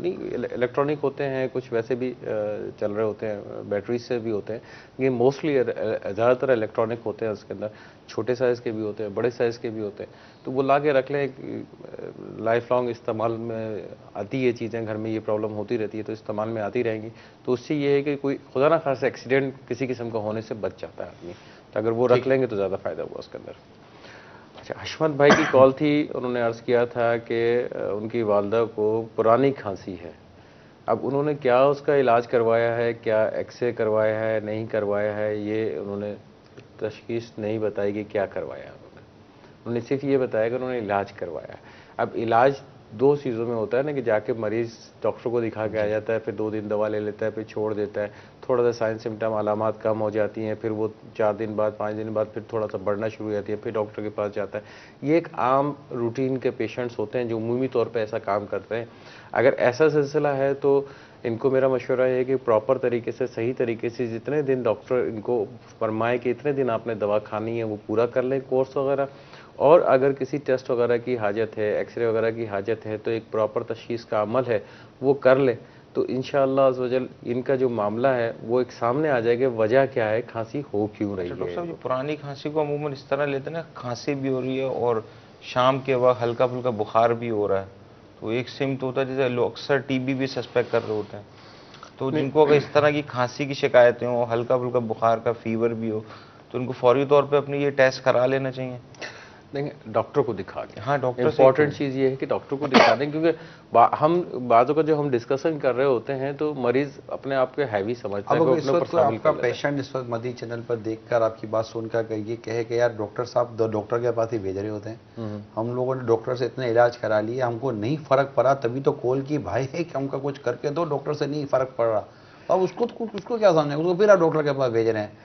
[SPEAKER 2] نہیں، الیکٹرانک ہوتے ہیں، کچھ ویسے بھی چل رہے ہوتے ہیں، بیٹری سے بھی ہوتے ہیں. یہ موسٹلی زیادہ تر الیکٹرانک ہوتے ہیں. اس کے اندر چھوٹے سائز کے بھی ہوتے ہیں، بڑے سائز کے بھی ہوتے ہیں. تو وہ لا کے رکھ لیں، لائف لانگ استعمال میں آتی یہ چیزیں، گھر میں یہ پرابلم ہوتی رہتی ہے تو استعمال میں آتی رہیں گی. تو اس سے یہ ہے کہ کوئی خدا نہ خاص ایکسیڈنٹ کسی قسم کا ہونے سے بچ جاتا ہے آدمی. تو اگر وہ رکھ لیں گے تو زیادہ فائدہ ہوا اس کے اندر. اچھا، حشمت بھائی کی کال تھی، انہوں نے عرض کیا تھا کہ ان کی والدہ کو پرانی کھانسی ہے. اب انہوں نے کیا اس کا علاج کروایا ہے، کیا ایکس رے کروایا ہے، نہیں کروایا ہے، یہ انہوں نے تشخیص نہیں بتائی کہ کیا کروایا. انہوں نے صرف یہ بتایا کہ انہوں نے علاج کروایا. اب علاج دو چیزوں میں ہوتا ہے نا، کہ جا کے مریض ڈاکٹر کو دکھا کے آ جاتا ہے، پھر 2 دن دوا لے لیتا ہے، پھر چھوڑ دیتا ہے، تھوڑا سا سائن سمٹم علامات کم ہو جاتی ہیں، پھر وہ 4 دن بعد 5 دن بعد پھر تھوڑا سا بڑھنا شروع ہو جاتی ہے، پھر ڈاکٹر کے پاس جاتا ہے. یہ ایک عام روٹین کے پیشنٹس ہوتے ہیں جو عمومی طور پہ ایسا کام کرتے ہیں. اگر ایسا سلسلہ ہے تو ان کو میرا مشورہ ہے کہ پراپر طریقے سے، صحیح طریقے سے جتنے دن ڈاکٹر ان کو فرمائے کہ اتنے دن آپ نے دوا کھانی ہے وہ پورا کر لیں کورس وغیرہ. اور اگر کسی ٹیسٹ وغیرہ کی حاجت ہے، ایکس رے وغیرہ کی حاجت ہے، تو ایک پراپر تشخیص کا عمل ہے وہ کر لیں. تو انشاءاللہ عزوجل ان کا جو معاملہ ہے وہ ایک سامنے آ جائے کہ وجہ کیا ہے، کھانسی ہو کیوں رہی ہے.
[SPEAKER 3] ڈاکٹر صاحب، پرانی کھانسی کو عموماً اس طرح لیتے ہیں نا، کھانسی بھی ہو رہی ہے اور شام کے وقت ہلکا پھلکا بخار بھی ہو رہا ہے. تو ایک سمت ہوتا ہے جیسے لوگ اکثر ٹی بی بھی سسپیکٹ کر رہے ہوتے ہیں. تو جن کو اگر اس طرح کی کھانسی کی شکایتیں ہوں، ہلکا پھلکا بخار کا فیور بھی ہو، تو ان کو فوری طور پہ اپنی یہ ٹیسٹ کرا لینا چاہیے.
[SPEAKER 2] دیکھیں، ڈاکٹر کو دکھا دیں.
[SPEAKER 3] ہاں، ڈاکٹر
[SPEAKER 2] امپورٹنٹ چیز یہ ہے کہ ڈاکٹر کو دکھا دیں، کیونکہ ہم بعضوں کا جو ہم ڈسکشن کر رہے ہوتے ہیں تو مریض اپنے آپ کو ہیوی سمجھتا ہے.
[SPEAKER 1] اب اس وقت آپ کا پیشنٹ اس وقت مدنی چینل پر دیکھ کر آپ کی بات سن کر یہ کہے کہ یار ڈاکٹر صاحب ڈاکٹر کے پاس ہی بھیج رہے ہوتے ہیں، ہم لوگوں نے ڈاکٹر سے اتنا علاج کرا لیا، ہم کو نہیں فرق پڑا، تبھی تو کال کی بھائی ہے کہ ہم کا کچھ کر کے دو، ڈاکٹر سے نہیں فرق پڑ رہا. اب اس کو کیا سمجھیں، اس کو پھر آپ ڈاکٹر کے پاس بھیج رہے ہیں.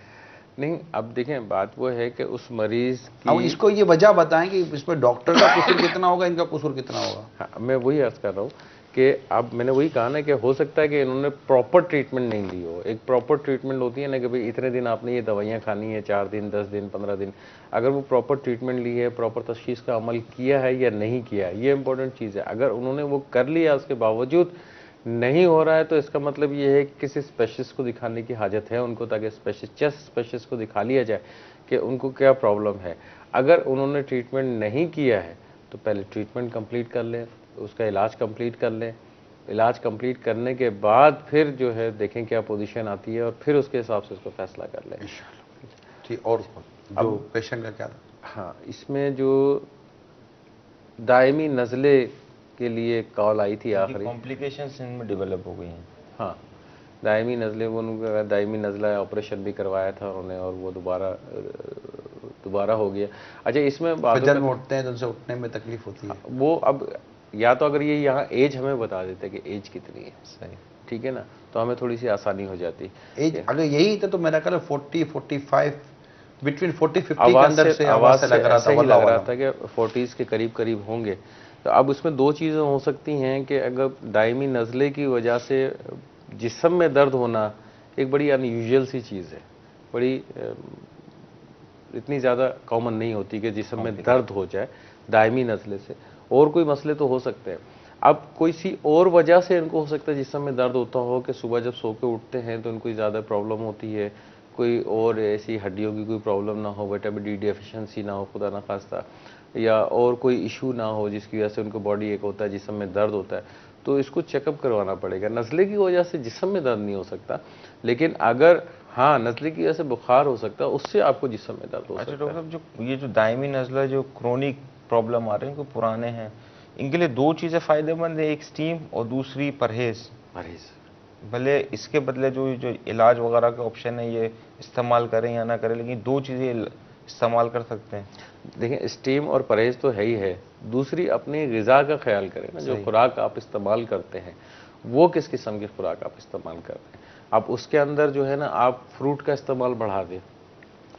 [SPEAKER 2] نہیں، اب دیکھیں بات وہ ہے کہ اس مریض کی،
[SPEAKER 1] اب اس کو یہ وجہ بتائیں کہ اس میں ڈاکٹر کا قصور کتنا ہوگا، ان کا قصور کتنا ہوگا.
[SPEAKER 2] ہاں، میں وہی عرض کر رہا ہوں کہ اب میں نے وہی کہا نا کہ ہو سکتا ہے کہ انہوں نے پراپر ٹریٹمنٹ نہیں لی ہو. ایک پراپر ٹریٹمنٹ ہوتی ہے نا کہ بھئی اتنے دن آپ نے یہ دوائیاں کھانی ہیں، 4 دن 10 دن 15 دن. اگر وہ پراپر ٹریٹمنٹ لی ہے، پراپر تشخیص کا عمل کیا ہے یا نہیں کیا ہے، یہ امپورٹنٹ چیز ہے. اگر انہوں نے وہ کر لیا، اس کے باوجود نہیں ہو رہا ہے، تو اس کا مطلب یہ ہے کہ کسی اسپیشلسٹ کو دکھانے کی حاجت ہے ان کو، تاکہ چیسٹ اسپیشلسٹ کو دکھا لیا جائے کہ ان کو کیا پرابلم ہے. اگر انہوں نے ٹریٹمنٹ نہیں کیا ہے تو پہلے ٹریٹمنٹ کمپلیٹ کر لیں، اس کا علاج کمپلیٹ کر لیں. علاج کمپلیٹ کرنے کے بعد پھر جو ہے دیکھیں کیا پوزیشن آتی ہے، اور پھر اس کے حساب سے اس کو فیصلہ کر لیں.
[SPEAKER 1] ٹھیک. اور جو پیشنٹ کا کیا تھا؟
[SPEAKER 2] ہاں، اس میں جو دائمی نزلے کے لیے کال آئی تھی آخری،
[SPEAKER 3] کمپلیکیشنز ان میں ڈیولپ ہو گئی ہیں.
[SPEAKER 2] ہاں، دائمی نزلے، وہ دائمی نزلہ آپریشن بھی کروایا تھا انہوں نے، اور وہ دوبارہ ہو گیا. اچھا، اس میں
[SPEAKER 1] جب اٹھتے ہیں تو ان سے اٹھنے میں تکلیف ہوتی ہے.
[SPEAKER 2] وہ اب یا تو اگر یہ یہاں ایج ہمیں بتا دیتے کہ ایج کتنی ہے، صحیح، ٹھیک ہے نا، تو ہمیں تھوڑی سی آسانی ہو جاتی.
[SPEAKER 1] ایج اگر یہی تھا تو میرا خیال 40-45 بٹوین 40-50 کے اندر سے آواز سے لگ رہا
[SPEAKER 2] تھا کہ 40s کے قریب ہوں گے. تو اب اس میں 2 چیزیں ہو سکتی ہیں کہ اگر دائمی نزلے کی وجہ سے جسم میں درد ہونا ایک بڑی ان یوزول سی چیز ہے، بڑی اتنی زیادہ کامن نہیں ہوتی کہ جسم میں درد ہو جائے دائمی نزلے سے. اور کوئی مسئلے تو ہو سکتے ہیں. اب کوئی سی اور وجہ سے ان کو ہو سکتا ہے جسم میں درد ہوتا ہو کہ صبح جب سو کے اٹھتے ہیں تو ان کو زیادہ پرابلم ہوتی ہے، کوئی اور ایسی ہڈیوں کی کوئی پرابلم نہ ہو، وٹامن ڈی ڈیفیشنسی نہ ہو خدا نخواستہ، یا اور کوئی ایشو نہ ہو جس کی وجہ سے ان کو باڈی ایک ہوتا ہے، جسم میں درد ہوتا ہے. تو اس کو چیک اپ کروانا پڑے گا. نزلے کی وجہ سے جسم میں درد نہیں ہو سکتا، لیکن اگر ہاں نزلے کی وجہ سے بخار ہو سکتا ہے، اس سے آپ کو جسم میں درد ہو سکتا ہے.
[SPEAKER 3] اچھا ڈاکٹر صاحب، یہ جو دائمی نزلہ، جو کرونک پرابلم آ رہے ہیں، کوئی پرانے ہیں، ان کے لیے 2 چیزیں فائدہ مند ہیں، ایک اسٹیم اور دوسری پرہیز. بھلے اس کے بدلے جو علاج وغیرہ کے آپشن ہے یہ استعمال کریں یا نہ کریں، لیکن 2 چیزیں استعمال کر سکتے ہیں.
[SPEAKER 2] دیکھیں، اسٹیم اور پرہیز تو ہے ہی ہے، دوسری اپنی غذا کا خیال کریں نا. جو خوراک آپ استعمال کرتے ہیں وہ کس قسم کی خوراک آپ استعمال کرتے ہیں. اب اس کے اندر جو ہے نا آپ فروٹ کا استعمال بڑھا دیں،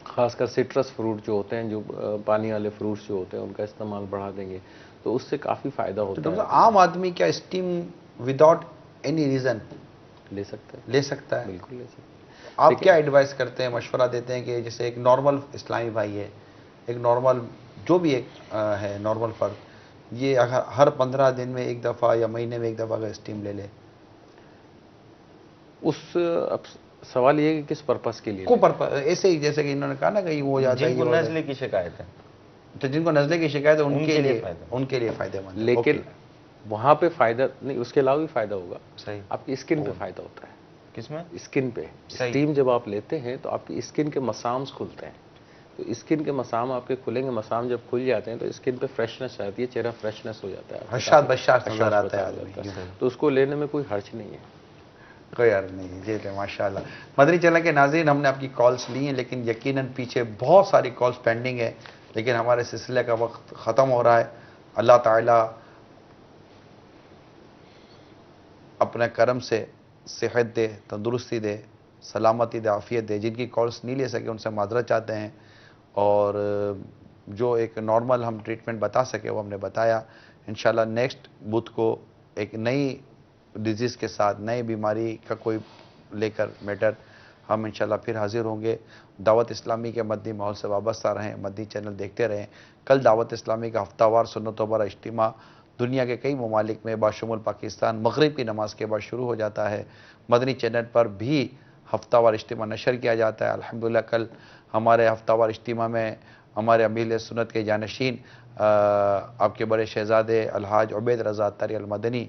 [SPEAKER 2] خاص کر سٹرس فروٹ جو ہوتے ہیں، جو پانی والے فروٹس جو ہوتے ہیں، ان کا استعمال بڑھا دیں گے تو اس سے کافی فائدہ ہوتا ہے.
[SPEAKER 1] عام آدمی کیا اسٹیم وداؤٹ اینی ریزن
[SPEAKER 2] لے سکتا ہے؟
[SPEAKER 1] لے سکتا ہے،
[SPEAKER 2] بالکل لے سکتا ہے.
[SPEAKER 1] آپ کیا ایڈوائز کرتے ہیں، مشورہ دیتے ہیں کہ جیسے ایک نارمل اسلامی بھائی ہے، ایک نارمل جو بھی ایک ہے نارمل فرد، یہ اگر ہر 15 دن میں ایک دفعہ یا مہینے میں ایک دفعہ اگر اسٹیم لے لے،
[SPEAKER 2] اب سوال یہ ہے کہ کس پرپس کے لیے؟
[SPEAKER 1] کو پرپس ایسے ہی جیسے کہ انہوں نے کہا نا کہ وہ ہو جاتا ہے،
[SPEAKER 3] جن کو نزلے کی شکایت ہے،
[SPEAKER 1] تو جن کو نزلے کی شکایت ہے ان کے لیے فائدہ مند ہے.
[SPEAKER 2] لیکن وہاں پہ فائدہ نہیں، اس کے علاوہ بھی فائدہ ہوگا.
[SPEAKER 1] صحیح.
[SPEAKER 2] آپ کی اسکن پہ فائدہ ہوتا ہے.
[SPEAKER 3] کس میں؟
[SPEAKER 2] اسکن پہ. اسٹیم جب آپ لیتے ہیں تو آپ کی اسکن کے مسامس کھلتے ہیں. تو اسکن کے مسام آپ کے کھلیں گے، مسام جب کھل جاتے ہیں تو اسکن پہ فریشنس آتی ہے، چہرہ فریشنس ہو جاتا ہے،
[SPEAKER 1] حشاد بشاش نظر آتا ہے آدمی.
[SPEAKER 2] تو اس کو لینے میں کوئی حرج نہیں ہے.
[SPEAKER 1] کوئی حرج نہیں ہے. جی ماشاءاللہ. مدنی چینل کے ناظرین، ہم نے آپ کی کالز لی ہیں، لیکن یقیناً پیچھے بہت ساری کالز پینڈنگ ہے، لیکن ہمارے سلسلے کا وقت ختم ہو رہا ہے. اللہ تعالیٰ اپنے کرم سے صحت دے، تندرستی دے، سلامتی دے، عافیت دے. جن کی کالز نہیں لے سکے ان سے معذرت چاہتے ہیں، اور جو ایک نارمل ہم ٹریٹمنٹ بتا سکے وہ ہم نے بتایا. انشاءاللہ نیکسٹ بدھ کو ایک نئی ڈیزیز کے ساتھ، نئی بیماری کا کوئی لے کر میٹر ہم انشاءاللہ پھر حاضر ہوں گے. دعوت اسلامی کے مدنی ماحول سے وابستہ رہیں، مدنی چینل دیکھتے رہیں. کل دعوت اسلامی کا ہفتہ وار سنتوں پر اجتماع دنیا کے کئی ممالک میں باشمول پاکستان مغرب کی نماز کے بعد شروع ہو جاتا ہے. مدنی چینل پر بھی ہفتہ وار اجتماع نشر کیا جاتا ہے. الحمدللہ کل ہمارے ہفتہ وار اجتماع میں ہمارے امیر سنت کے جانشین آپ کے بڑے شہزادے الحاج عبید رضا اتاری المدنی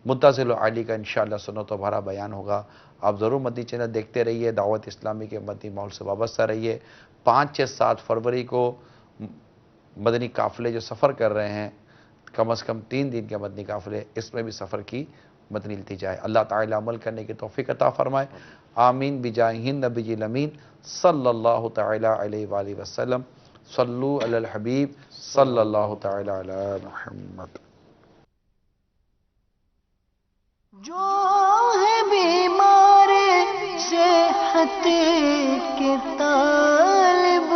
[SPEAKER 1] متصل عالی کا انشاءاللہ سنت و بھرا بیان ہوگا. آپ ضرور مدنی چینل دیکھتے رہیے، دعوت اسلامی کے مدنی ماحول سے وابستہ رہیے. 5، 6، 7 فروری کو مدنی قافلے جو سفر کر رہے ہیں، کم از کم 3 دن کے مدنی قافلے، اس میں بھی سفر کی مدنی التجا ہے. اللہ تعالی عمل کرنے کی توفیق عطا فرمائے. آمین بجاہ النبی الامین صلی اللہ تعالی علیہ وآلہ وسلم. صلو علی الحبیب صلی اللہ تعالی علی محمد.
[SPEAKER 15] جو ہے بیمار صحت کے طالب،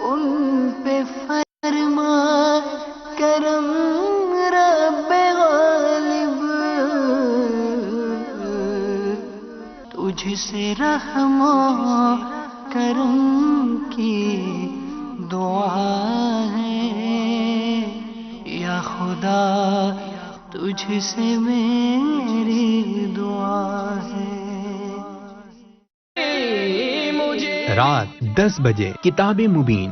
[SPEAKER 15] ان پہ فرما کرم رب غالب. تجھ سے رحم و کرم کی دعا ہے یا خدا، تجھ سے میری دعا ہے.
[SPEAKER 16] رات 10 بجے کتاب مبین